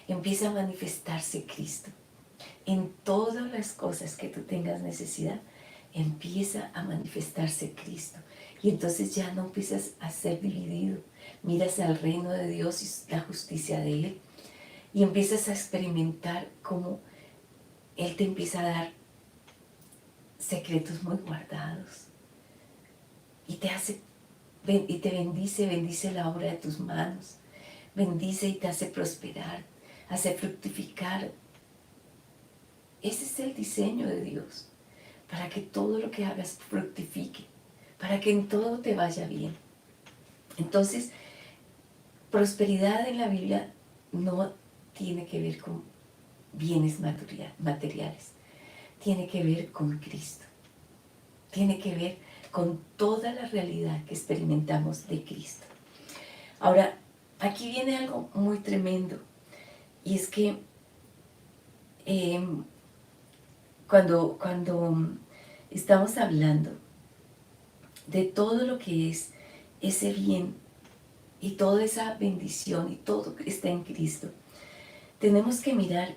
A: Empieza a manifestarse Cristo. En todas las cosas que tú tengas necesidad, empieza a manifestarse Cristo. Y entonces ya no empiezas a ser dividido. Miras al reino de Dios y la justicia de Él. Y empiezas a experimentar cómo Él te empieza a dar secretos muy guardados. Y te bendice la obra de tus manos. Bendice y te hace prosperar, hace fructificar. Ese es el diseño de Dios, para que todo lo que hagas fructifique, para que en todo te vaya bien. Entonces, prosperidad en la Biblia no tiene que ver con bienes materiales, tiene que ver con Cristo, tiene que ver con toda la realidad que experimentamos de Cristo. Ahora, aquí viene algo muy tremendo, y es que cuando estamos hablando de todo lo que es ese bien y toda esa bendición y todo que está en Cristo, tenemos que mirar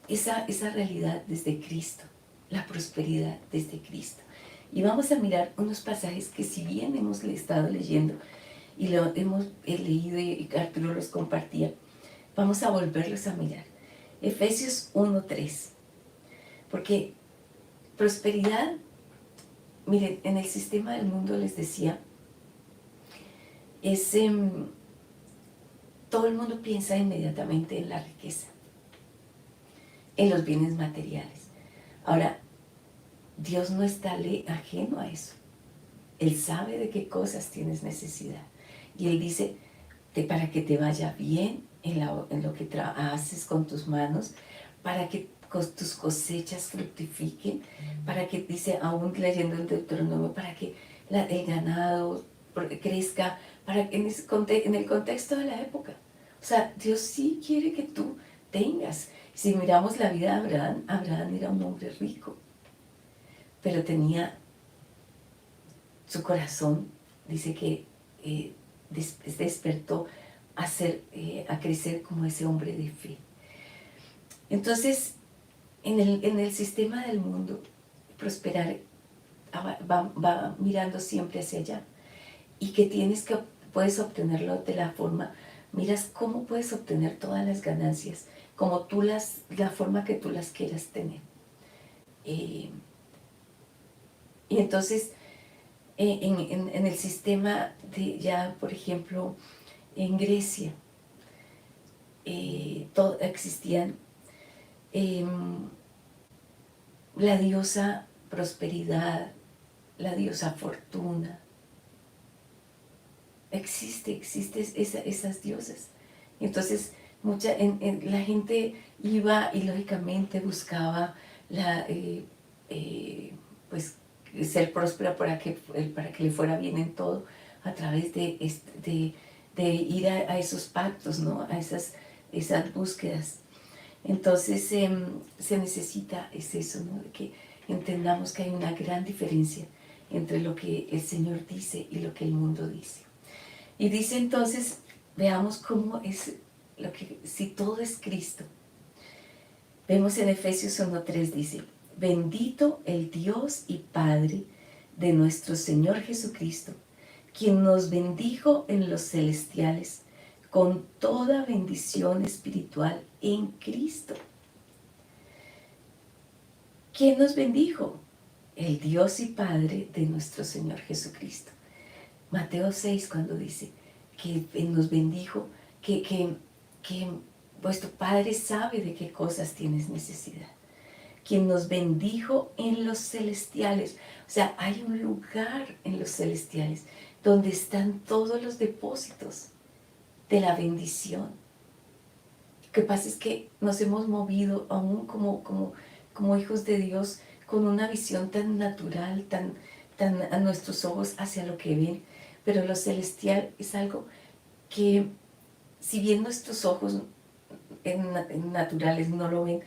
A: esa realidad desde Cristo, la prosperidad desde Cristo. Y vamos a mirar unos pasajes que, si bien hemos estado leyendo y lo hemos leído y Arturo los compartía, vamos a volverlos a mirar. Efesios 1:3. Porque prosperidad, miren, en el sistema del mundo les decía, todo el mundo piensa inmediatamente en la riqueza, en los bienes materiales. Ahora, Dios no está ajeno a eso. Él sabe de qué cosas tienes necesidad. Y Él dice, para que te vaya bien en lo que haces con tus manos, para que tus cosechas fructifiquen, para que, dice, aún leyendo el Deuteronomio, para que el ganado crezca, en el contexto de la época. O sea, Dios sí quiere que tú tengas. Si miramos la vida de Abraham era un hombre rico, pero tenía su corazón, dice que despertó a crecer como ese hombre de fe. Entonces, en el sistema del mundo, prosperar va mirando siempre hacia allá, y que puedes obtenerlo de la forma miras cómo puedes obtener todas las ganancias, como la forma que tú las quieras tener. Y entonces, en el sistema de ya, por ejemplo, en Grecia, existían la diosa prosperidad, la diosa fortuna. Existe esas diosas. Entonces, la gente iba y lógicamente buscaba pues, ser próspera para que le fuera bien en todo a través de ir a esos pactos, ¿no? A esas búsquedas. Entonces se necesita, es eso, ¿no? De que entendamos que hay una gran diferencia entre lo que el Señor dice y lo que el mundo dice. Y dice entonces, veamos cómo es si todo es Cristo. Vemos en Efesios 1:3 dice, bendito el Dios y Padre de nuestro Señor Jesucristo, quien nos bendijo en los celestiales con toda bendición espiritual en Cristo. ¿Quién nos bendijo? El Dios y Padre de nuestro Señor Jesucristo. Mateo 6 cuando dice que nos bendijo, que vuestro Padre sabe de qué cosas tienes necesidad. Quien nos bendijo en los celestiales. O sea, hay un lugar en los celestiales donde están todos los depósitos de la bendición. Lo que pasa es que nos hemos movido aún como hijos de Dios con una visión tan natural, tan a nuestros ojos hacia lo que ven. Pero lo celestial es algo que, si bien nuestros ojos naturales no lo ven,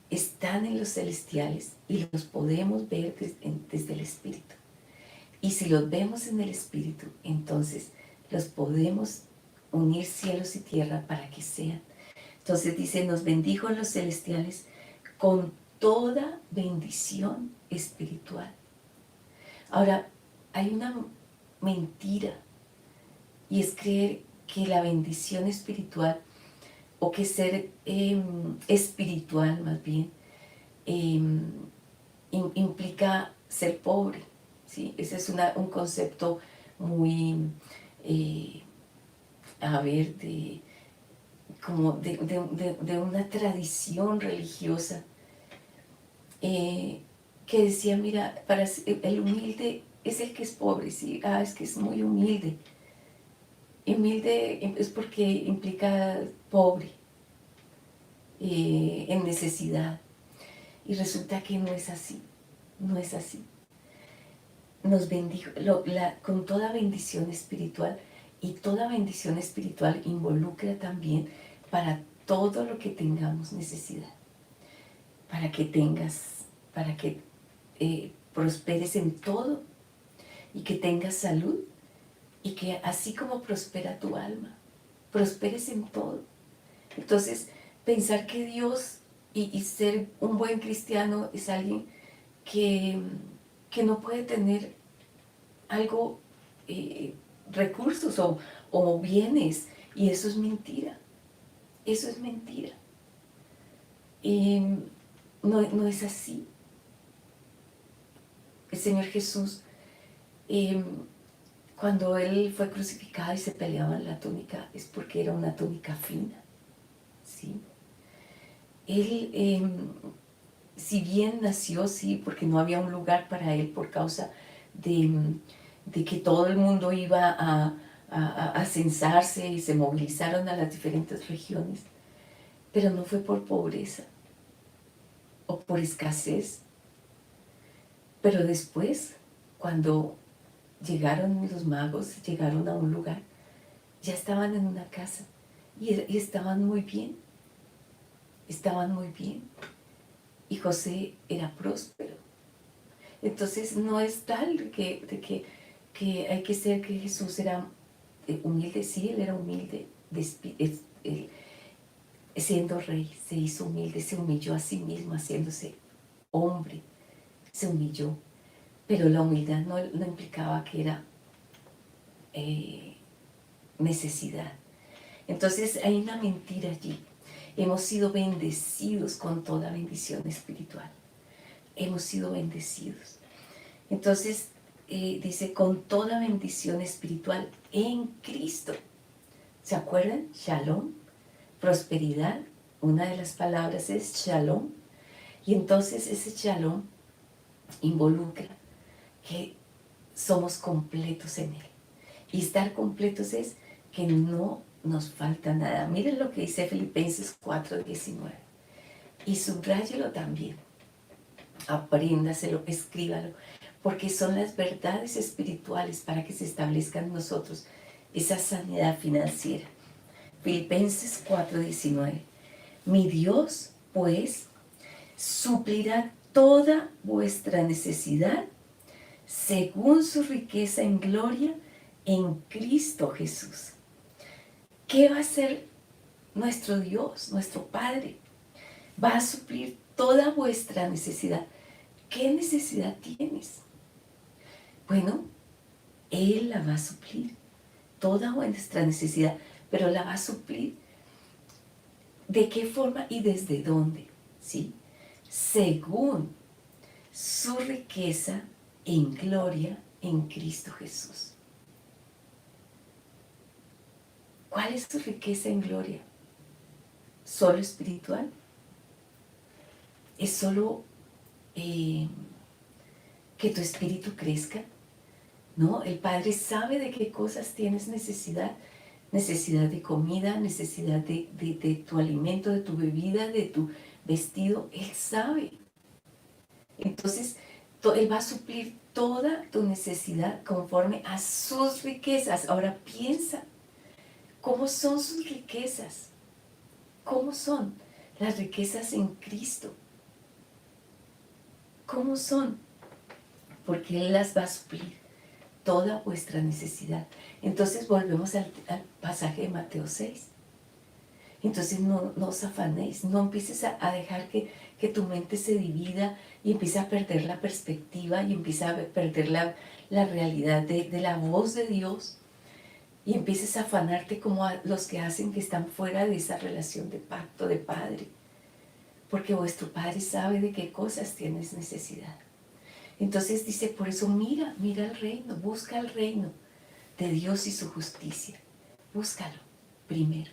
A: están en los celestiales y los podemos ver desde el Espíritu. Y si los vemos en el Espíritu, entonces los podemos unir cielos y tierra para que sean. Entonces dice, nos bendijo en los celestiales con toda bendición espiritual. Ahora, hay una mentira y es creer que la bendición espiritual o que ser espiritual más bien implica ser pobre, ¿sí? Ese es un concepto muy, de una tradición religiosa que decía, mira, el humilde es el que es pobre, ¿sí? Es que es muy humilde. Humilde es porque implica pobre, en necesidad. Y resulta que no es así, no es así. Nos bendijo con toda bendición espiritual, y toda bendición espiritual involucra también para todo lo que tengamos necesidad, para que prosperes en todo y que tengas salud y que así como prospera tu alma, prosperes en todo. Entonces, pensar que Dios y ser un buen cristiano es alguien que no puede tener algo, recursos o bienes, y eso es mentira. Eso es mentira. No es así. El Señor Jesús, cuando Él fue crucificado y se peleaban la túnica, es porque era una túnica fina, ¿sí? Él, si bien nació, sí, porque no había un lugar para Él por causa de que todo el mundo iba a censarse y se movilizaron a las diferentes regiones, pero no fue por pobreza o por escasez. Pero después, cuando llegaron los magos, llegaron a un lugar, ya estaban en una casa y estaban muy bien, estaban muy bien. Y José era próspero. Entonces no es tal de que hay que ser que Jesús era humilde. Sí, él era humilde, siendo rey, se hizo humilde, se humilló a sí mismo, haciéndose hombre, se humilló. Pero la humildad no implicaba que era necesidad. Entonces hay una mentira allí. Hemos sido bendecidos con toda bendición espiritual. Hemos sido bendecidos. Entonces dice, con toda bendición espiritual en Cristo. ¿Se acuerdan? Shalom, prosperidad. Una de las palabras es shalom. Y entonces ese shalom involucra que somos completos en Él. Y estar completos es que no nos falta nada. Miren lo que dice Filipenses 4:19. Y subráyelo también. Apréndaselo, escríbalo, porque son las verdades espirituales para que se establezcan en nosotros esa sanidad financiera. Filipenses 4:19. Mi Dios, pues, suplirá toda vuestra necesidad según su riqueza en gloria en Cristo Jesús. ¿Qué va a hacer nuestro Dios, nuestro Padre? Va a suplir toda vuestra necesidad. ¿Qué necesidad tienes? Bueno, Él la va a suplir, toda nuestra necesidad, pero la va a suplir. ¿De qué forma y desde dónde? ¿Sí? Según su riqueza en gloria en Cristo Jesús. ¿Cuál es su riqueza en gloria? ¿Solo espiritual? ¿Es solo que tu espíritu crezca? ¿No? El Padre sabe de qué cosas tienes necesidad. Necesidad de comida, necesidad de tu alimento, de tu bebida, de tu vestido. Él sabe. Entonces, Él va a suplir toda tu necesidad conforme a sus riquezas. Ahora piensa, ¿cómo son sus riquezas? ¿Cómo son las riquezas en Cristo? ¿Cómo son? Porque Él las va a suplir toda vuestra necesidad. Entonces volvemos al pasaje de Mateo 6. Entonces no os afanéis, no empieces a dejar que tu mente se divida y empiece a perder la perspectiva y empiece a perder la realidad de la voz de Dios y empieces a afanarte como a los que hacen que están fuera de esa relación de pacto de Padre. Porque vuestro Padre sabe de qué cosas tienes necesidad. Entonces dice, por eso mira el reino, busca el reino de Dios y su justicia. Búscalo primero.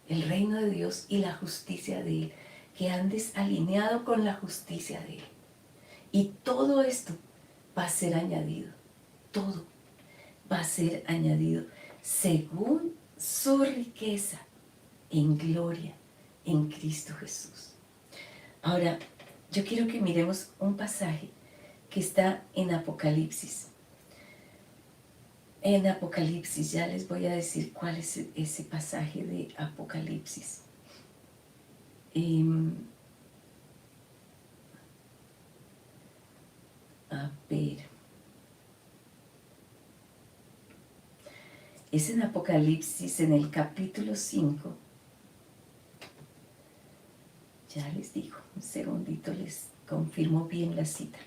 A: El reino de Dios y la justicia de Él. Que andes alineado con la justicia de Él. Y todo esto va a ser añadido. Todo va a ser añadido según su riqueza en gloria en Cristo Jesús. Ahora, yo quiero que miremos un pasaje que está en Apocalipsis. En Apocalipsis, ya les voy a decir cuál es ese pasaje de Apocalipsis. A ver. Es en Apocalipsis, en el capítulo 5. Ya les digo, un segundito, les confirmo bien la cita.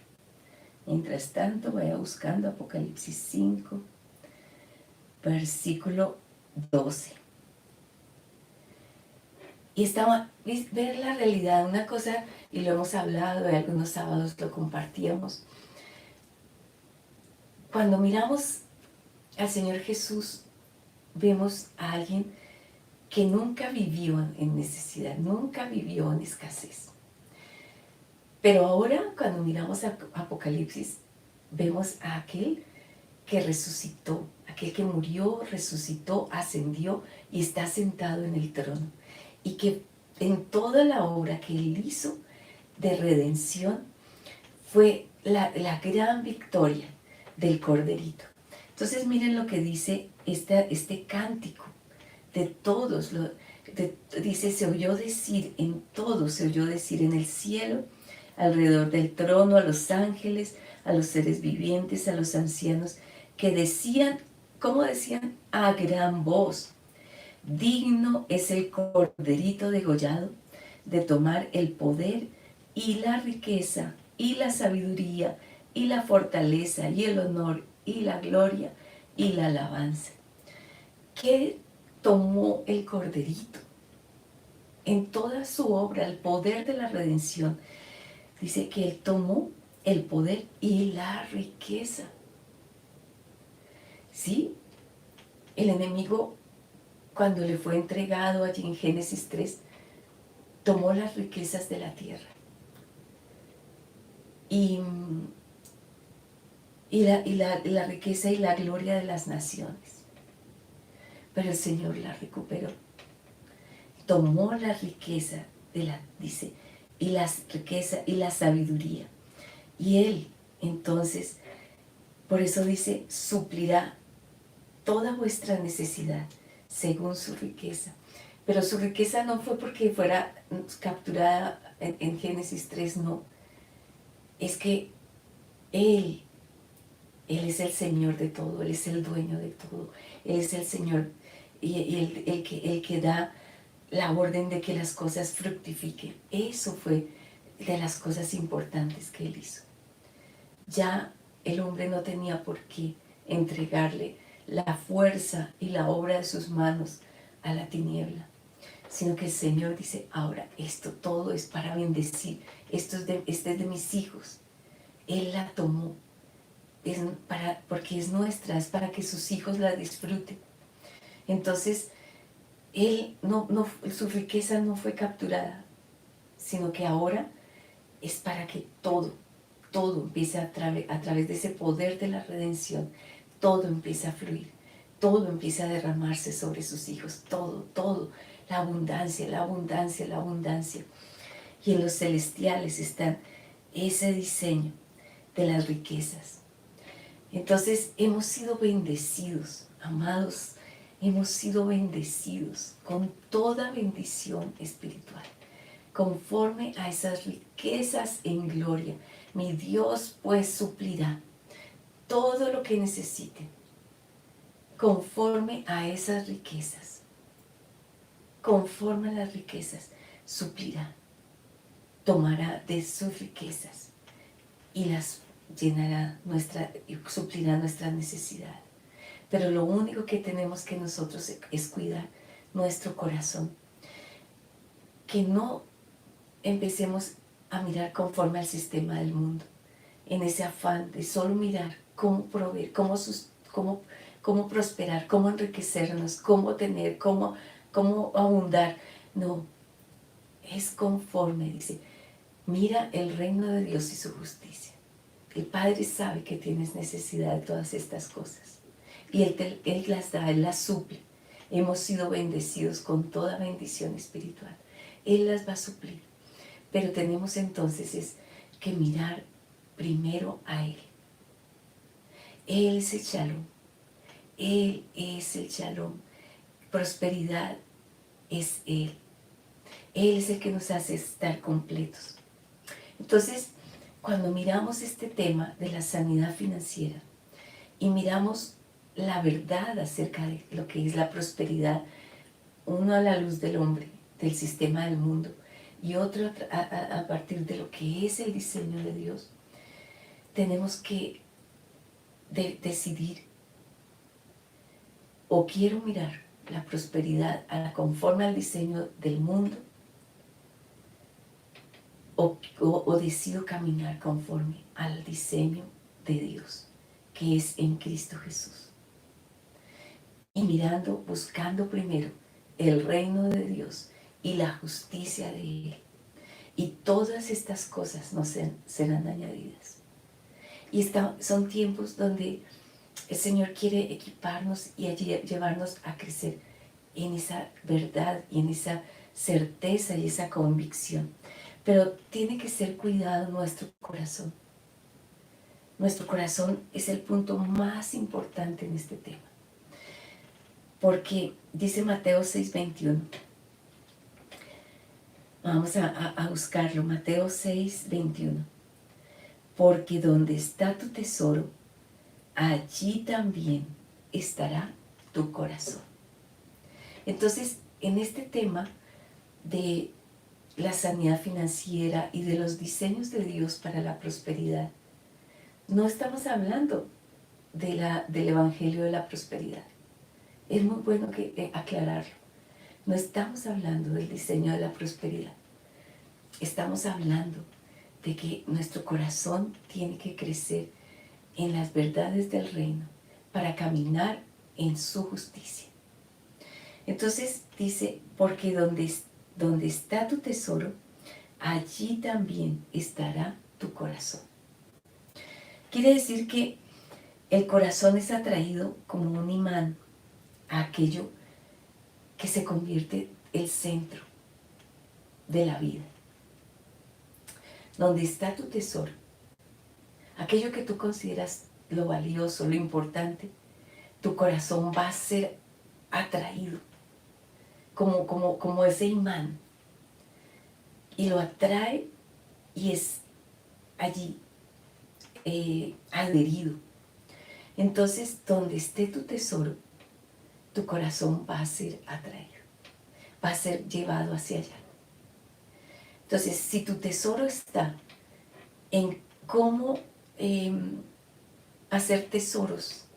A: Mientras tanto, vaya buscando Apocalipsis 5, versículo 12. Y estaba, ver la realidad, una cosa, y lo hemos hablado, de algunos sábados lo compartíamos. Cuando miramos al Señor Jesús, vemos a alguien que nunca vivió en necesidad, nunca vivió en escasez. Pero ahora, cuando miramos a Apocalipsis, vemos a aquel que resucitó, aquel que murió, resucitó, ascendió y está sentado en el trono. Y que en toda la obra que Él hizo de redención fue la gran victoria del Corderito. Entonces miren lo que dice este cántico de todos. Dice, se oyó decir en todo, se oyó decir en el cielo, alrededor del trono, a los ángeles, a los seres vivientes, a los ancianos, que decían, ¿cómo decían? A gran voz, digno es el corderito degollado de tomar el poder y la riqueza y la sabiduría y la fortaleza y el honor y la gloria y la alabanza. ¿Qué tomó el corderito en toda su obra, el poder de la redención. Dice que Él tomó el poder y la riqueza. ¿Sí? El enemigo, cuando le fue entregado allí en Génesis 3, tomó las riquezas de la tierra y la riqueza y la gloria de las naciones. Pero el Señor la recuperó. Tomó la riqueza dice, y la riqueza y la sabiduría. Y Él, entonces, por eso dice, suplirá toda vuestra necesidad según su riqueza. Pero su riqueza no fue porque fuera capturada en Génesis 3, no. Es que Él es el Señor de todo, Él es el dueño de todo, Él es el Señor y el que da la orden de que las cosas fructifiquen. Eso fue de las cosas importantes que Él hizo. Ya el hombre no tenía por qué entregarle la fuerza y la obra de sus manos a la tiniebla, sino que el Señor dice, ahora esto todo es para bendecir, este es de mis hijos. Él la tomó, porque es nuestra, es para que sus hijos la disfruten. Entonces, su riqueza no fue capturada, sino que ahora es para que todo empiece a través de ese poder de la redención, todo empieza a fluir, todo empieza a derramarse sobre sus hijos, todo, la abundancia, la abundancia, la abundancia. Y en los celestiales está ese diseño de las riquezas. Entonces hemos sido bendecidos, amados, hemos sido bendecidos con toda bendición espiritual, conforme a esas riquezas en gloria. Mi Dios pues suplirá todo lo que necesiten, conforme a esas riquezas, conforme a las riquezas, suplirá, tomará de sus riquezas y las llenará, suplirá nuestra necesidad. Pero lo único que tenemos que nosotros es cuidar nuestro corazón, que no empecemos a mirar conforme al sistema del mundo, en ese afán de solo mirar cómo proveer, cómo prosperar, cómo enriquecernos, cómo tener, cómo abundar. No, es conforme, dice, mira el reino de Dios y su justicia. El Padre sabe que tienes necesidad de todas estas cosas y Él las da, Él las suple. Hemos sido bendecidos con toda bendición espiritual. Él las va a suplir. Pero tenemos entonces que mirar primero a Él. Él es el Shalom. Él es el Shalom. Prosperidad es Él. Él es el que nos hace estar completos. Entonces, cuando miramos este tema de la sanidad financiera y miramos la verdad acerca de lo que es la prosperidad, uno a la luz del hombre, del sistema del mundo, y otro a partir de lo que es el diseño de Dios, tenemos que decidir, o quiero mirar la prosperidad conforme al diseño del mundo, o decido caminar conforme al diseño de Dios, que es en Cristo Jesús. Y mirando, buscando primero el reino de Dios y la justicia de Él. Y todas estas cosas nos serán añadidas. Y son tiempos donde el Señor quiere equiparnos y llevarnos a crecer en esa verdad y en esa certeza y esa convicción. Pero tiene que ser cuidado nuestro corazón. Nuestro corazón es el punto más importante en este tema. Porque dice Mateo 6:21. Vamos a buscarlo, Mateo 6:21. Porque donde está tu tesoro, allí también estará tu corazón. Entonces, en este tema de la sanidad financiera y de los diseños de Dios para la prosperidad, no estamos hablando del Evangelio de la prosperidad. es muy bueno aclararlo. No estamos hablando del diseño de la prosperidad. Estamos hablando de que nuestro corazón tiene que crecer en las verdades del reino para caminar en su justicia. Entonces dice, porque donde está tu tesoro, allí también estará tu corazón. Quiere decir que el corazón es atraído como un imán a aquello que se convierte el centro de la vida. Donde está tu tesoro, aquello que tú consideras lo valioso, lo importante, tu corazón va a ser atraído como ese imán, y lo atrae y es allí adherido. Entonces, donde esté tu tesoro, tu corazón va a ser atraído, va a ser llevado hacia allá. Entonces, si tu tesoro está en cómo hacer tesoros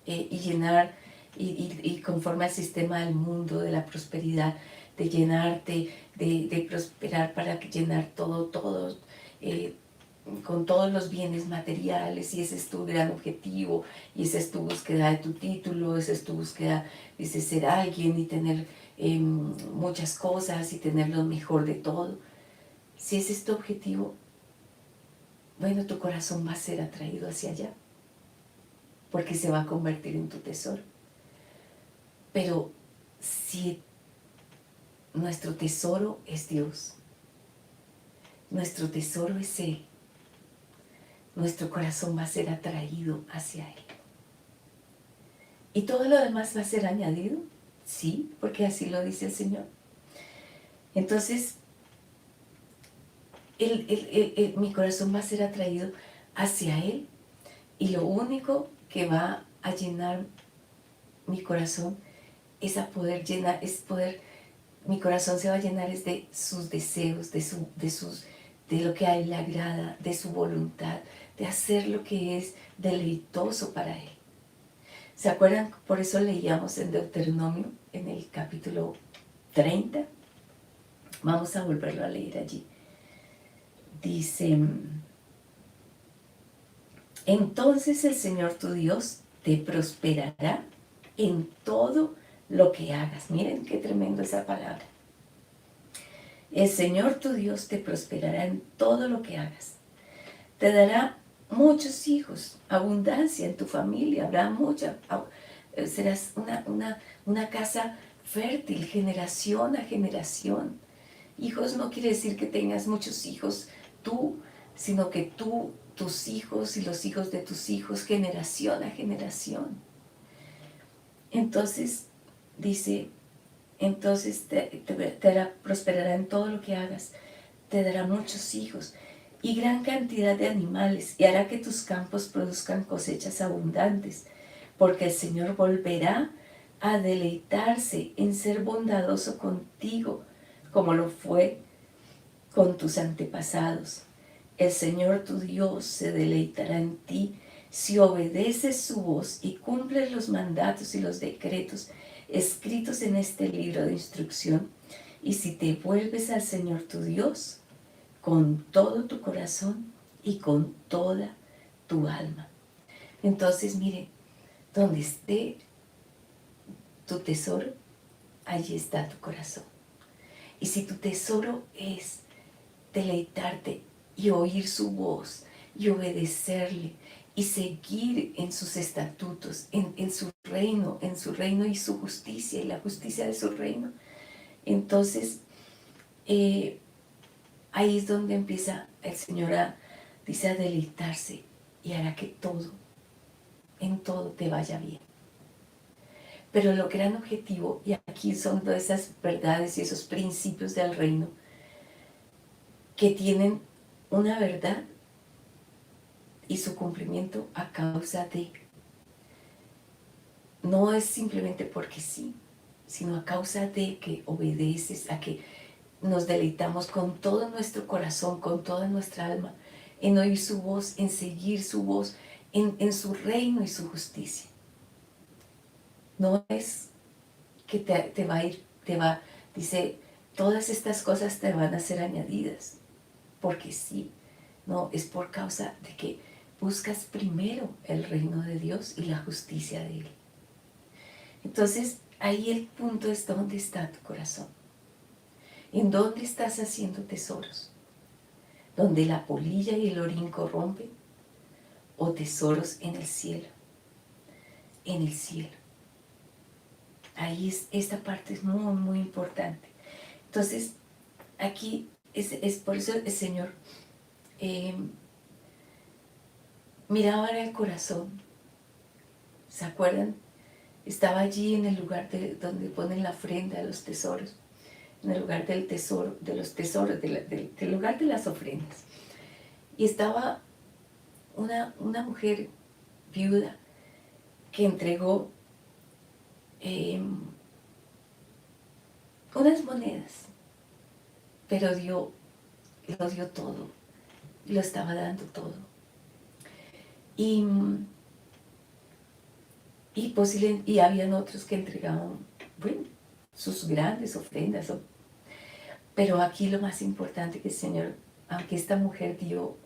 A: y llenar, y conforme al sistema del mundo, de la prosperidad, de llenarte, de prosperar para llenar todo, con todos los bienes materiales, y ese es tu gran objetivo, y esa es tu búsqueda de tu título, esa es tu búsqueda de ser alguien y tener muchas cosas y tener lo mejor de todo. Si ese es tu objetivo, bueno, tu corazón va a ser atraído hacia allá, porque se va a convertir en tu tesoro. Pero si nuestro tesoro es Dios, nuestro tesoro es Él, nuestro corazón va a ser atraído hacia Él. ¿Y todo lo demás va a ser añadido? Sí, porque así lo dice el Señor. Entonces, mi corazón va a ser atraído hacia Él, y lo único que va a llenar mi corazón es mi corazón se va a llenar es de sus deseos, de lo que a Él le agrada, de su voluntad, de hacer lo que es deleitoso para Él. ¿Se acuerdan? Por eso leíamos en Deuteronomio, en el capítulo 30. Vamos a volverlo a leer allí. Dice, entonces el Señor tu Dios te prosperará en todo lo que hagas. Miren qué tremendo esa palabra. El Señor tu Dios te prosperará en todo lo que hagas. Te dará muchos hijos, abundancia en tu familia, habrá serás una casa fértil, generación a generación. Hijos no quiere decir que tengas muchos hijos tú, sino que tú, tus hijos y los hijos de tus hijos, generación a generación. Entonces, dice, entonces prosperará en todo lo que hagas, te dará muchos hijos y gran cantidad de animales, y hará que tus campos produzcan cosechas abundantes, porque el Señor volverá a deleitarse en ser bondadoso contigo, como lo fue con tus antepasados. El Señor tu Dios se deleitará en ti si obedeces su voz y cumples los mandatos y los decretos escritos en este libro de instrucción, y si te vuelves al Señor tu Dios con todo tu corazón y con toda tu alma. Entonces, mire, donde esté tu tesoro, allí está tu corazón. Y si tu tesoro es deleitarte y oír su voz y obedecerle y seguir en sus estatutos, en su reino y su justicia y la justicia de su reino, entonces ahí es donde empieza el Señor dice, a deleitarse, y hará que en todo te vaya bien. Pero lo gran objetivo, y aquí son todas esas verdades y esos principios del reino, que tienen una verdad y su cumplimiento a causa de. No es simplemente porque sí, sino a causa de que obedeces, a que nos deleitamos con todo nuestro corazón, con toda nuestra alma, en oír su voz, en seguir su voz, en su reino y su justicia. No es que te va a ir, dice, todas estas cosas te van a ser añadidas, porque sí, no, es por causa de que buscas primero el reino de Dios y la justicia de Él. Entonces, ahí el punto es dónde está tu corazón. ¿En dónde estás haciendo tesoros? ¿Donde la polilla y el orín corrompen? ¿O tesoros en el cielo? En el cielo. Ahí esta parte es muy, muy importante. Entonces, aquí es por eso el Señor miraba el corazón. ¿Se acuerdan? Estaba allí en el lugar donde ponen la ofrenda, los tesoros, en el lugar del tesoro, de los tesoros, del lugar de las ofrendas. Y estaba una mujer viuda que entregó unas monedas, pero lo dio todo, lo estaba dando todo. Y habían otros que entregaban, bueno, sus grandes ofrendas. Pero aquí lo más importante que el Señor, aunque esta mujer dio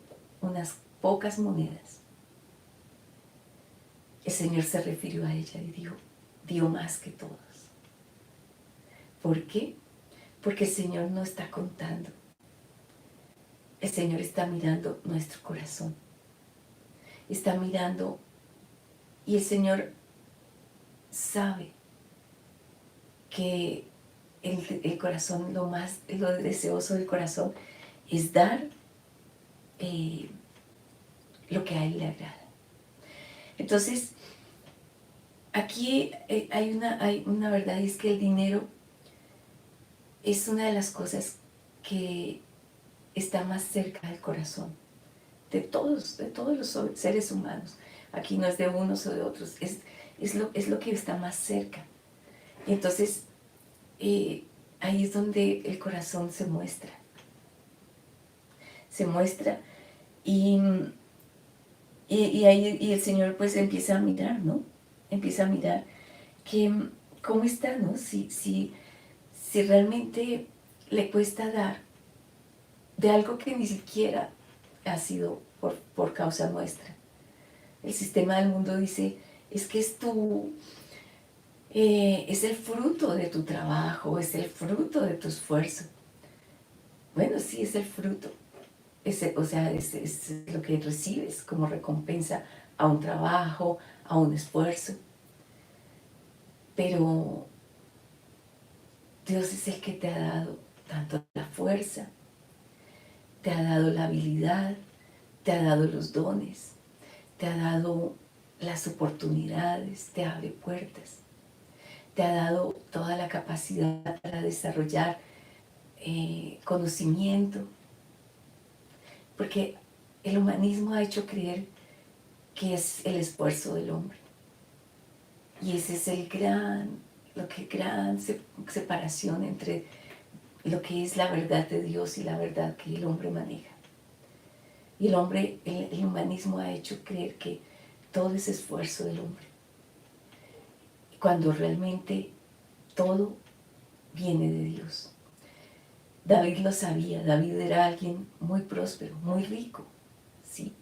A: unas pocas monedas, el Señor se refirió a ella y dijo, dio más que todos. ¿Por qué? Porque el Señor no está contando. El Señor está mirando nuestro corazón. Está mirando y el Señor sabe que el corazón, lo deseoso del corazón es dar lo que a Él le agrada. Entonces, aquí hay una verdad, y es que el dinero es una de las cosas que está más cerca del corazón de todos los seres humanos. Aquí no es de unos o de otros, es lo que está más cerca. Y entonces, ahí es donde el corazón se muestra. Se muestra y el Señor pues empieza a mirar, ¿no? Empieza a mirar cómo está, ¿no? Si realmente le cuesta dar de algo que ni siquiera ha sido por causa nuestra. El sistema del mundo dice, es que es el fruto de tu trabajo, es el fruto de tu esfuerzo. Bueno, sí, es el fruto. Es lo que recibes como recompensa a un trabajo, a un esfuerzo. Pero Dios es el que te ha dado tanto la fuerza, te ha dado la habilidad, te ha dado los dones, te ha dado las oportunidades, te abre puertas, te ha dado toda la capacidad para desarrollar conocimiento, porque el humanismo ha hecho creer que es el esfuerzo del hombre. Y ese es gran separación entre lo que es la verdad de Dios y la verdad que el hombre maneja. Y el humanismo ha hecho creer que todo es esfuerzo del hombre, cuando realmente todo viene de Dios. David lo sabía, David era alguien muy próspero, muy rico, sí,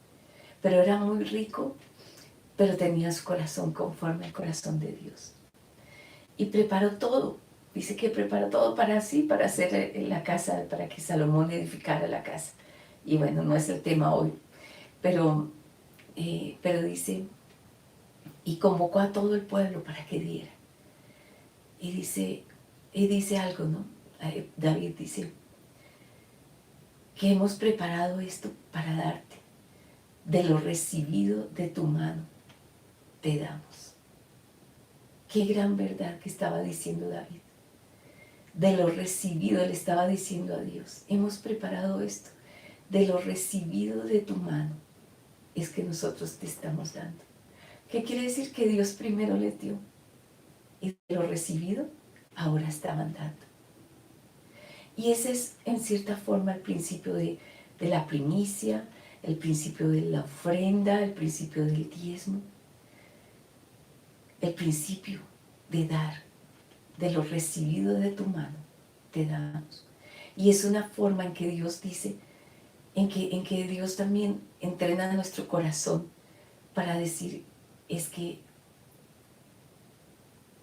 A: pero era muy rico, pero tenía su corazón conforme al corazón de Dios. Y preparó todo, dice que preparó todo para hacer la casa, para que Salomón edificara la casa. Y bueno, no es el tema hoy, pero dice, y convocó a todo el pueblo para que diera. Y dice algo, ¿no? David dice, que hemos preparado esto para darte. De lo recibido de tu mano te damos. Qué gran verdad que estaba diciendo David. De lo recibido le estaba diciendo a Dios, hemos preparado esto. De lo recibido de tu mano es que nosotros te estamos dando. ¿Qué quiere decir? Que Dios primero les dio. Y de lo recibido ahora estaban dando. Y ese es en cierta forma el principio de la primicia, el principio de la ofrenda, el principio del diezmo, el principio de dar, de lo recibido de tu mano, te damos. Y es una forma en que Dios dice, en que Dios también entrena nuestro corazón para decir, es que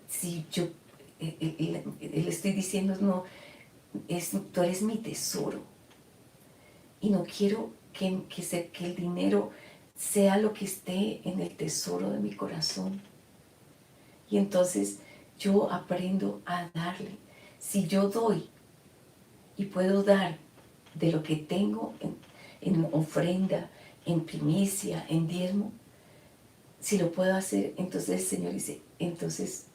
A: si yo, le estoy diciendo, no, tú eres mi tesoro y no quiero que el dinero sea lo que esté en el tesoro de mi corazón. Y entonces yo aprendo a darle. Si yo doy y puedo dar de lo que tengo en ofrenda, en primicia, en diezmo, si lo puedo hacer, entonces el Señor dice, entonces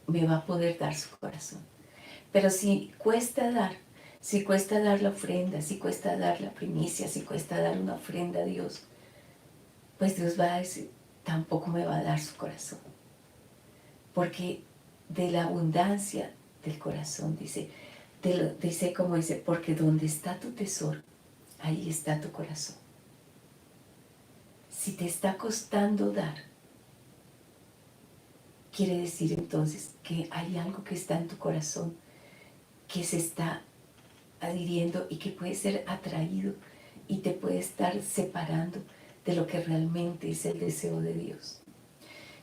A: me va a poder dar su corazón. Pero si cuesta dar la ofrenda, si cuesta dar la primicia, si cuesta dar una ofrenda a Dios, pues Dios va a decir, tampoco me va a dar su corazón. Porque de la abundancia del corazón, dice, como dice, porque donde está tu tesoro, ahí está tu corazón. Si te está costando dar, quiere decir entonces que hay algo que está en tu corazón que se está adhiriendo y que puede ser atraído y te puede estar separando de lo que realmente es el deseo de Dios.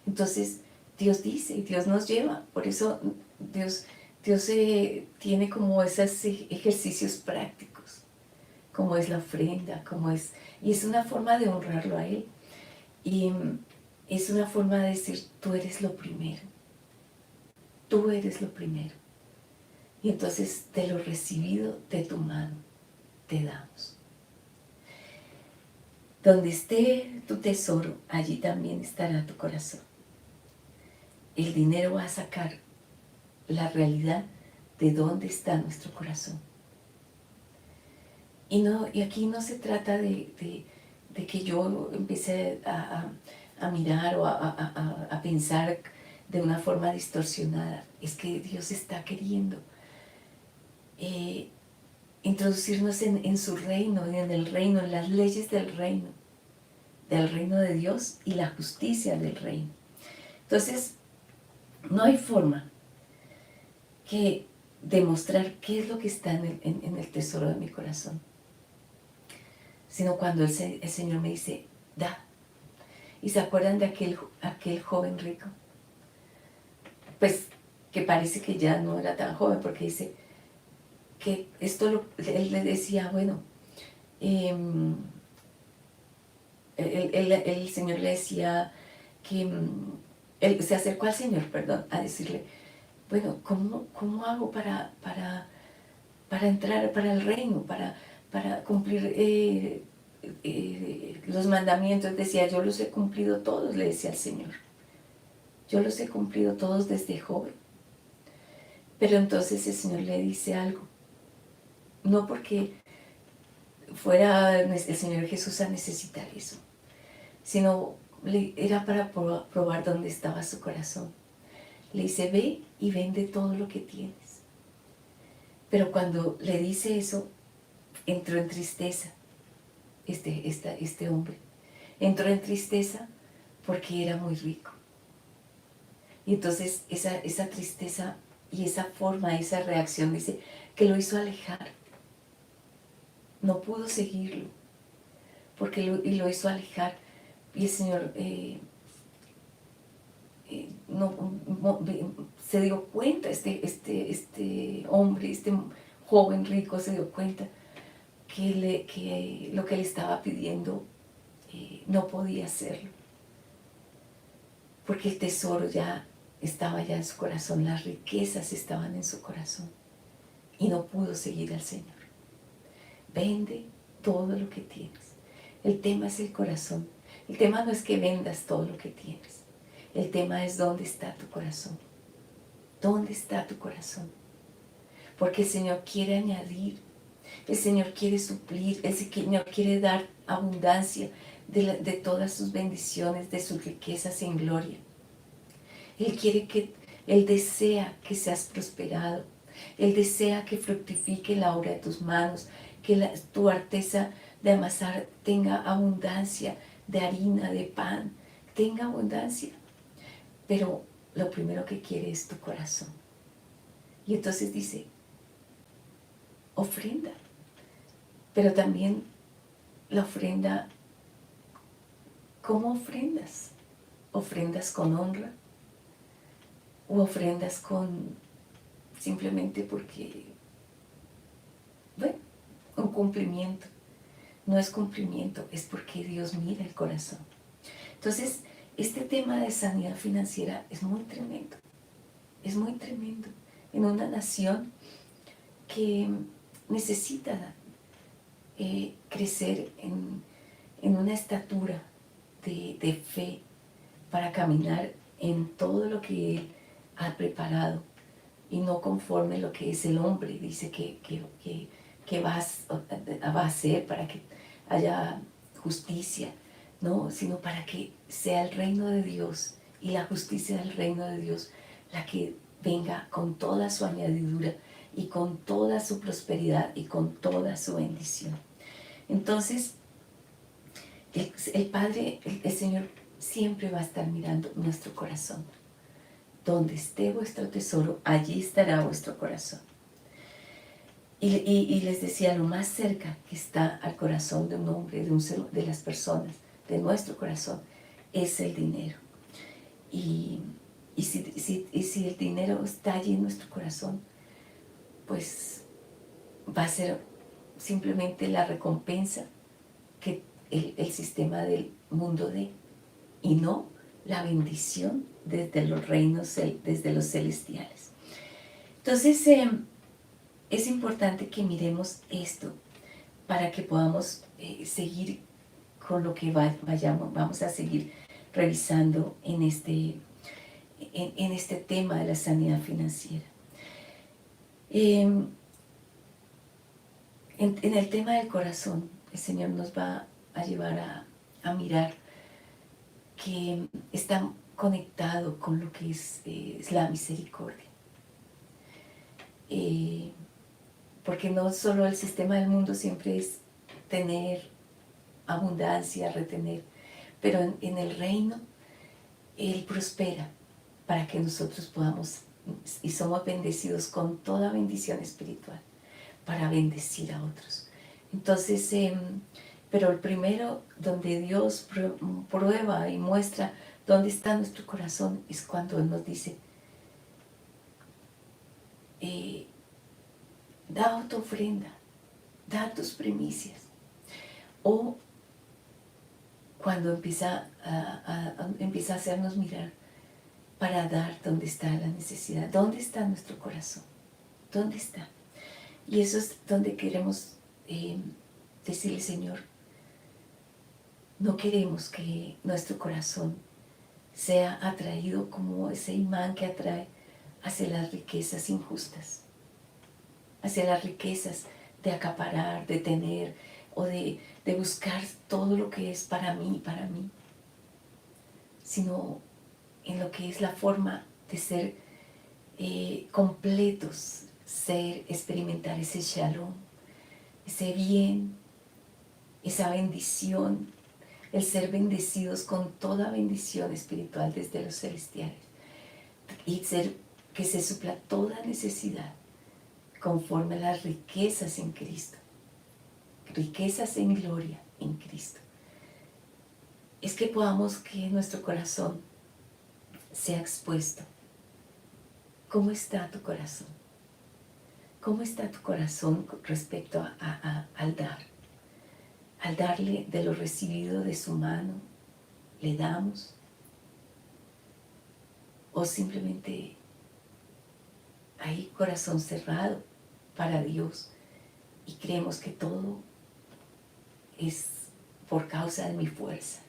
A: Entonces, Dios dice, Dios nos lleva, por eso Dios tiene como esos ejercicios prácticos, como es la ofrenda, y es una forma de honrarlo a Él. Y es una forma de decir, tú eres lo primero, tú eres lo primero. Y entonces de lo recibido de tu mano te damos. Donde esté tu tesoro, allí también estará tu corazón. El dinero va a sacar la realidad de dónde está nuestro corazón. Y aquí no se trata de que yo empiece a mirar o a pensar de una forma distorsionada. Es que Dios está queriendo introducirnos en su reino, en las leyes del reino de Dios y la justicia del reino. Entonces, no hay forma que demostrar qué es lo que está en el tesoro de mi corazón, sino cuando el Señor me dice, da. ¿Y se acuerdan de aquel joven rico? Pues que parece que ya no era tan joven, porque dice que él le decía, bueno, el Señor le decía que él se acercó al Señor, perdón, a decirle, bueno, ¿cómo hago para entrar para el reino, para cumplir los mandamientos? Decía, yo los he cumplido todos, le decía al Señor. Yo los he cumplido todos desde joven. Pero entonces el Señor le dice algo. No porque fuera el Señor Jesús a necesitar eso, sino era para probar dónde estaba su corazón. Le dice, ve y vende todo lo que tienes. Pero cuando le dice eso, entró en tristeza este hombre. Entró en tristeza porque era muy rico. Y entonces esa tristeza y esa forma, esa reacción, dice, que lo hizo alejar. No pudo seguirlo, porque lo hizo alejar. Y el Señor se dio cuenta, este hombre, este joven rico se dio cuenta que lo que le estaba pidiendo no podía hacerlo, porque el tesoro ya estaba ya en su corazón, las riquezas estaban en su corazón, y no pudo seguir al Señor. Vende todo lo que tienes. El tema es el corazón. El tema no es que vendas todo lo que tienes. El tema es dónde está tu corazón. ¿Dónde está tu corazón? Porque el Señor quiere añadir, el Señor quiere suplir, el Señor quiere dar abundancia de todas sus bendiciones, de sus riquezas en gloria. Él desea que seas prosperado. Él desea que fructifique la obra de tus manos, que tu arteza de amasar tenga abundancia de harina, de pan, tenga abundancia. Pero lo primero que quiere es tu corazón. Y entonces dice, ofrenda. Pero también la ofrenda, ¿cómo ofrendas? ¿Ofrendas con honra? ¿O ofrendas con simplemente porque, bueno, un cumplimiento? No es cumplimiento, es porque Dios mira el corazón. Entonces, este tema de sanidad financiera es muy tremendo. Es muy tremendo. En una nación que necesita crecer en una estatura de fe para caminar en todo lo que Él ha preparado y no conforme lo que es el hombre dice que va a hacer para que haya justicia, no, sino para que sea el reino de Dios y la justicia del reino de Dios la que venga con toda su añadidura y con toda su prosperidad y con toda su bendición. Entonces, el Padre, el Señor siempre va a estar mirando nuestro corazón. Donde esté vuestro tesoro, allí estará vuestro corazón. Y les decía, lo más cerca que está al corazón de un hombre, de las personas, de nuestro corazón, es el dinero. Y si el dinero está allí en nuestro corazón, pues va a ser simplemente la recompensa que el sistema del mundo dé, y no la bendición desde los reinos, desde los celestiales. Entonces, es importante que miremos esto para que podamos seguir con lo que vamos a seguir revisando en este tema de la sanidad financiera. En el tema del corazón, el Señor nos va a llevar a mirar que está conectado con lo que es la misericordia. Porque no solo el sistema del mundo siempre es tener abundancia, retener, pero en el reino Él prospera para que nosotros podamos, y somos bendecidos con toda bendición espiritual, para bendecir a otros. Entonces, pero el primero donde Dios prueba y muestra dónde está nuestro corazón es cuando Él nos dice, da tu ofrenda, da tus primicias. O cuando empieza a hacernos mirar para dar dónde está la necesidad, dónde está nuestro corazón, dónde está. Y eso es donde queremos decirle, Señor, no queremos que nuestro corazón sea atraído como ese imán que atrae hacia las riquezas injustas, hacia las riquezas de acaparar, de tener o de buscar todo lo que es para mí, sino en lo que es la forma de ser completos, experimentar ese shalom, ese bien, esa bendición, el ser bendecidos con toda bendición espiritual desde los celestiales y que se supla toda necesidad conforme a las riquezas en Cristo, riquezas en gloria en Cristo. Es que podamos que nuestro corazón sea expuesto. ¿Cómo está tu corazón? ¿Cómo está tu corazón respecto al dar? Al darle de lo recibido de su mano, ¿le damos? ¿O simplemente hay corazón cerrado para Dios y creemos que todo es por causa de mi fuerza?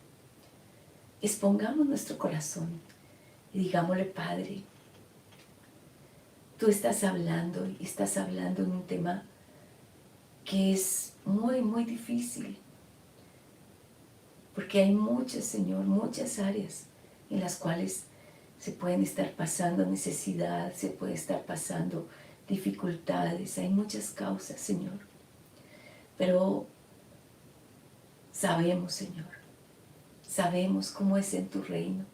A: Expongamos nuestro corazón y digámosle, Padre, tú estás hablando en un tema que es muy, muy difícil, porque hay muchas, Señor, muchas áreas en las cuales se pueden estar pasando necesidad, se puede estar pasando dificultades, hay muchas causas, Señor, pero sabemos, Señor, sabemos cómo es en tu reino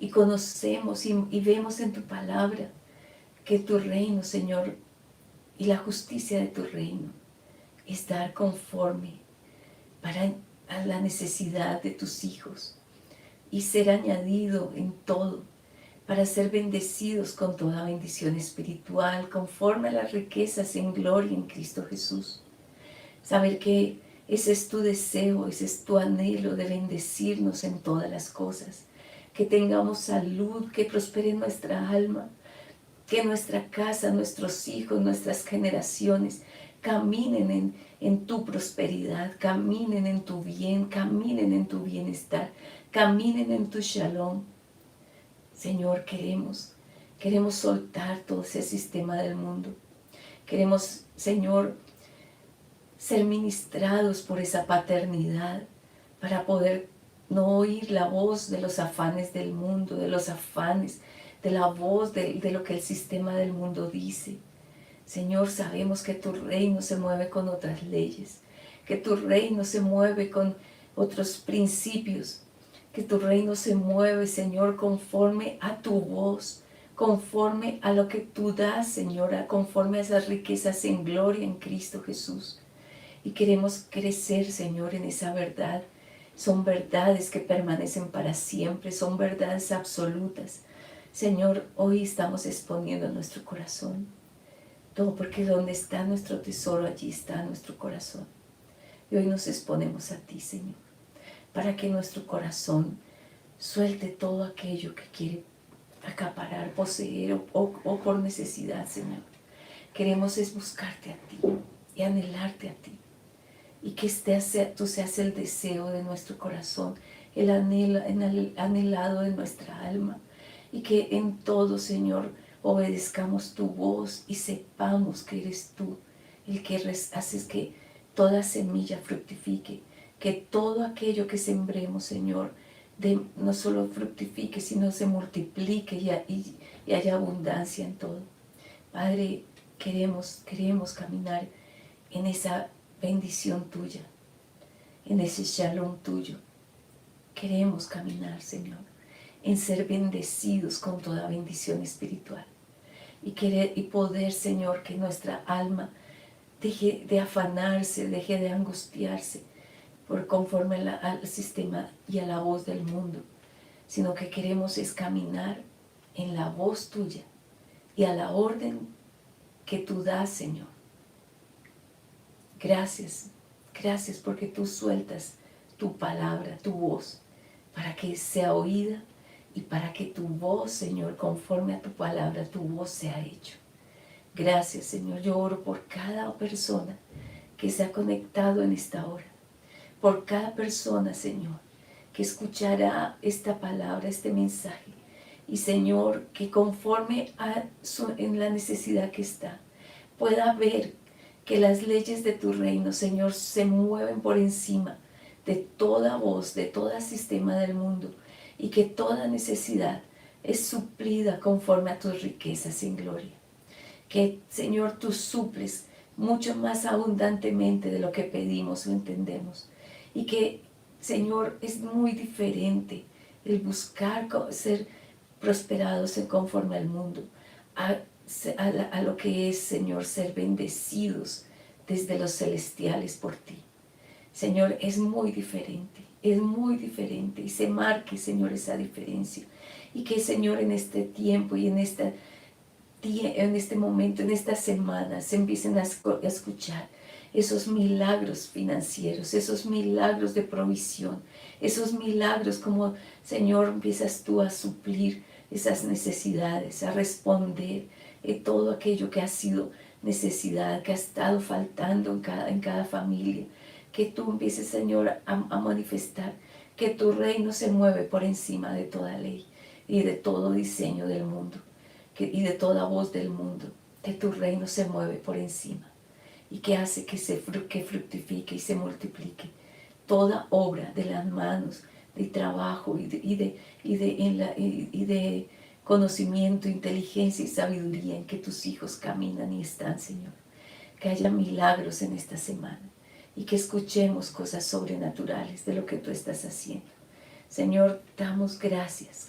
A: y conocemos y vemos en tu palabra que tu reino, Señor, y la justicia de tu reino es dar conforme para a la necesidad de tus hijos y ser añadido en todo para ser bendecidos con toda bendición espiritual conforme a las riquezas en gloria en Cristo Jesús. Saber que ese es tu deseo, ese es tu anhelo de bendecirnos en todas las cosas, que tengamos salud, que prospere nuestra alma, que nuestra casa, nuestros hijos, nuestras generaciones caminen en tu prosperidad, caminen en tu bien, caminen en tu bienestar, caminen en tu shalom. Señor, queremos soltar todo ese sistema del mundo. Queremos, Señor, ser ministrados por esa paternidad para poder no oír la voz de los afanes del mundo, de los afanes, de la voz de lo que el sistema del mundo dice. Señor, sabemos que tu reino se mueve con otras leyes, que tu reino se mueve con otros principios, que tu reino se mueve, Señor, conforme a tu voz, conforme a lo que tú das, Señora, conforme a esas riquezas en gloria en Cristo Jesús. Y queremos crecer, Señor, en esa verdad. Son verdades que permanecen para siempre, son verdades absolutas. Señor, hoy estamos exponiendo nuestro corazón. Todo porque donde está nuestro tesoro, allí está nuestro corazón. Y hoy nos exponemos a ti, Señor, para que nuestro corazón suelte todo aquello que quiere acaparar, poseer o por necesidad, Señor. Queremos es buscarte a ti y anhelarte a ti. Y que tú seas el deseo de nuestro corazón, el anhelado de nuestra alma. Y que en todo, Señor, obedezcamos tu voz y sepamos que eres tú el que haces que toda semilla fructifique, que todo aquello que sembremos, Señor, no solo fructifique, sino se multiplique y haya abundancia en todo. Padre, queremos caminar en esa bendición tuya, en ese shalom tuyo. Queremos caminar, Señor, en ser bendecidos con toda bendición espiritual. Y poder, Señor, que nuestra alma deje de afanarse, deje de angustiarse por conforme al sistema y a la voz del mundo, sino que queremos es caminar en la voz tuya y a la orden que tú das, Señor. Gracias porque tú sueltas tu palabra, tu voz, para que sea oída y para que tu voz, Señor, conforme a tu palabra, tu voz sea hecho. Gracias, Señor. Yo oro por cada persona que se ha conectado en esta hora, por cada persona, Señor, que escuchará esta palabra, este mensaje. Y, Señor, que conforme en la necesidad que está, pueda ver que las leyes de tu reino, Señor, se mueven por encima de toda voz, de todo sistema del mundo, y que toda necesidad es suplida conforme a tus riquezas en gloria. Que, Señor, tú suples mucho más abundantemente de lo que pedimos o entendemos. Y que, Señor, es muy diferente el buscar ser prosperados conforme al mundo, a lo que es, Señor, ser bendecidos desde los celestiales por ti. Señor, es muy diferente y se marque, Señor, esa diferencia. Y que, Señor, en este tiempo y en este momento, en esta semana, se empiecen a escuchar esos milagros financieros, esos milagros de provisión, esos milagros como, Señor, empiezas tú a suplir esas necesidades, a responder todo aquello que ha sido necesidad, que ha estado faltando en cada familia. Que tú empieces, Señor, a manifestar que tu reino se mueve por encima de toda ley y de todo diseño del mundo y de toda voz del mundo. Que tu reino se mueve por encima y que hace que fructifique y se multiplique toda obra de las manos, de trabajo y de conocimiento, inteligencia y sabiduría en que tus hijos caminan y están, Señor. Que haya milagros en esta semana y que escuchemos cosas sobrenaturales de lo que tú estás haciendo. Señor, damos gracias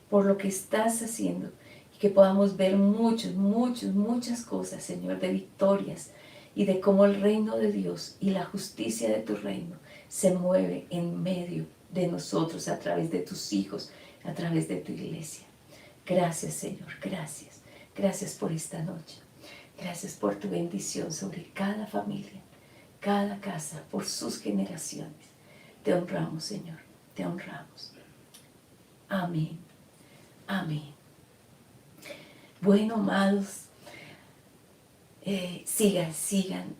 A: por lo que estás haciendo y que podamos ver muchas cosas, Señor, de victorias y de cómo el reino de Dios y la justicia de tu reino se mueve en medio de nosotros, a través de tus hijos, a través de tu iglesia. Gracias, Señor, gracias. Gracias por esta noche. Gracias por tu bendición sobre cada familia, cada casa, por sus generaciones. Te honramos, Señor, te honramos. Amén, amén. Bueno, amados, sigan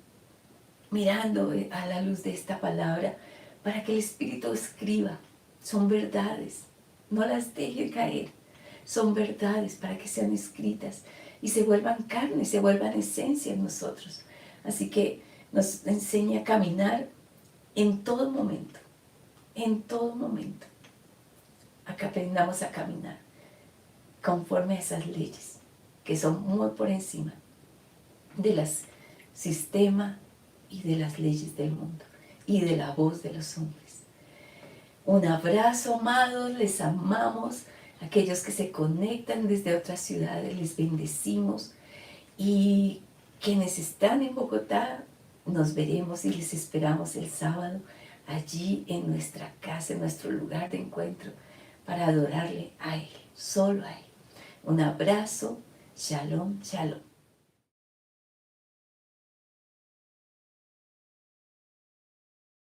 A: mirando a la luz de esta palabra para que el Espíritu escriba. Son verdades, no las deje caer. Son verdades para que sean escritas y se vuelvan carne, se vuelvan esencia en nosotros. Así que nos enseña a caminar en todo momento, a que aprendamos a caminar conforme a esas leyes que son muy por encima de las sistemas y de las leyes del mundo y de la voz de los hombres. Un abrazo, amados, les amamos. Aquellos que se conectan desde otras ciudades, les bendecimos. Y quienes están en Bogotá, nos veremos y les esperamos el sábado allí en nuestra casa, en nuestro lugar de encuentro, para adorarle a Él, solo a Él. Un abrazo, shalom, shalom.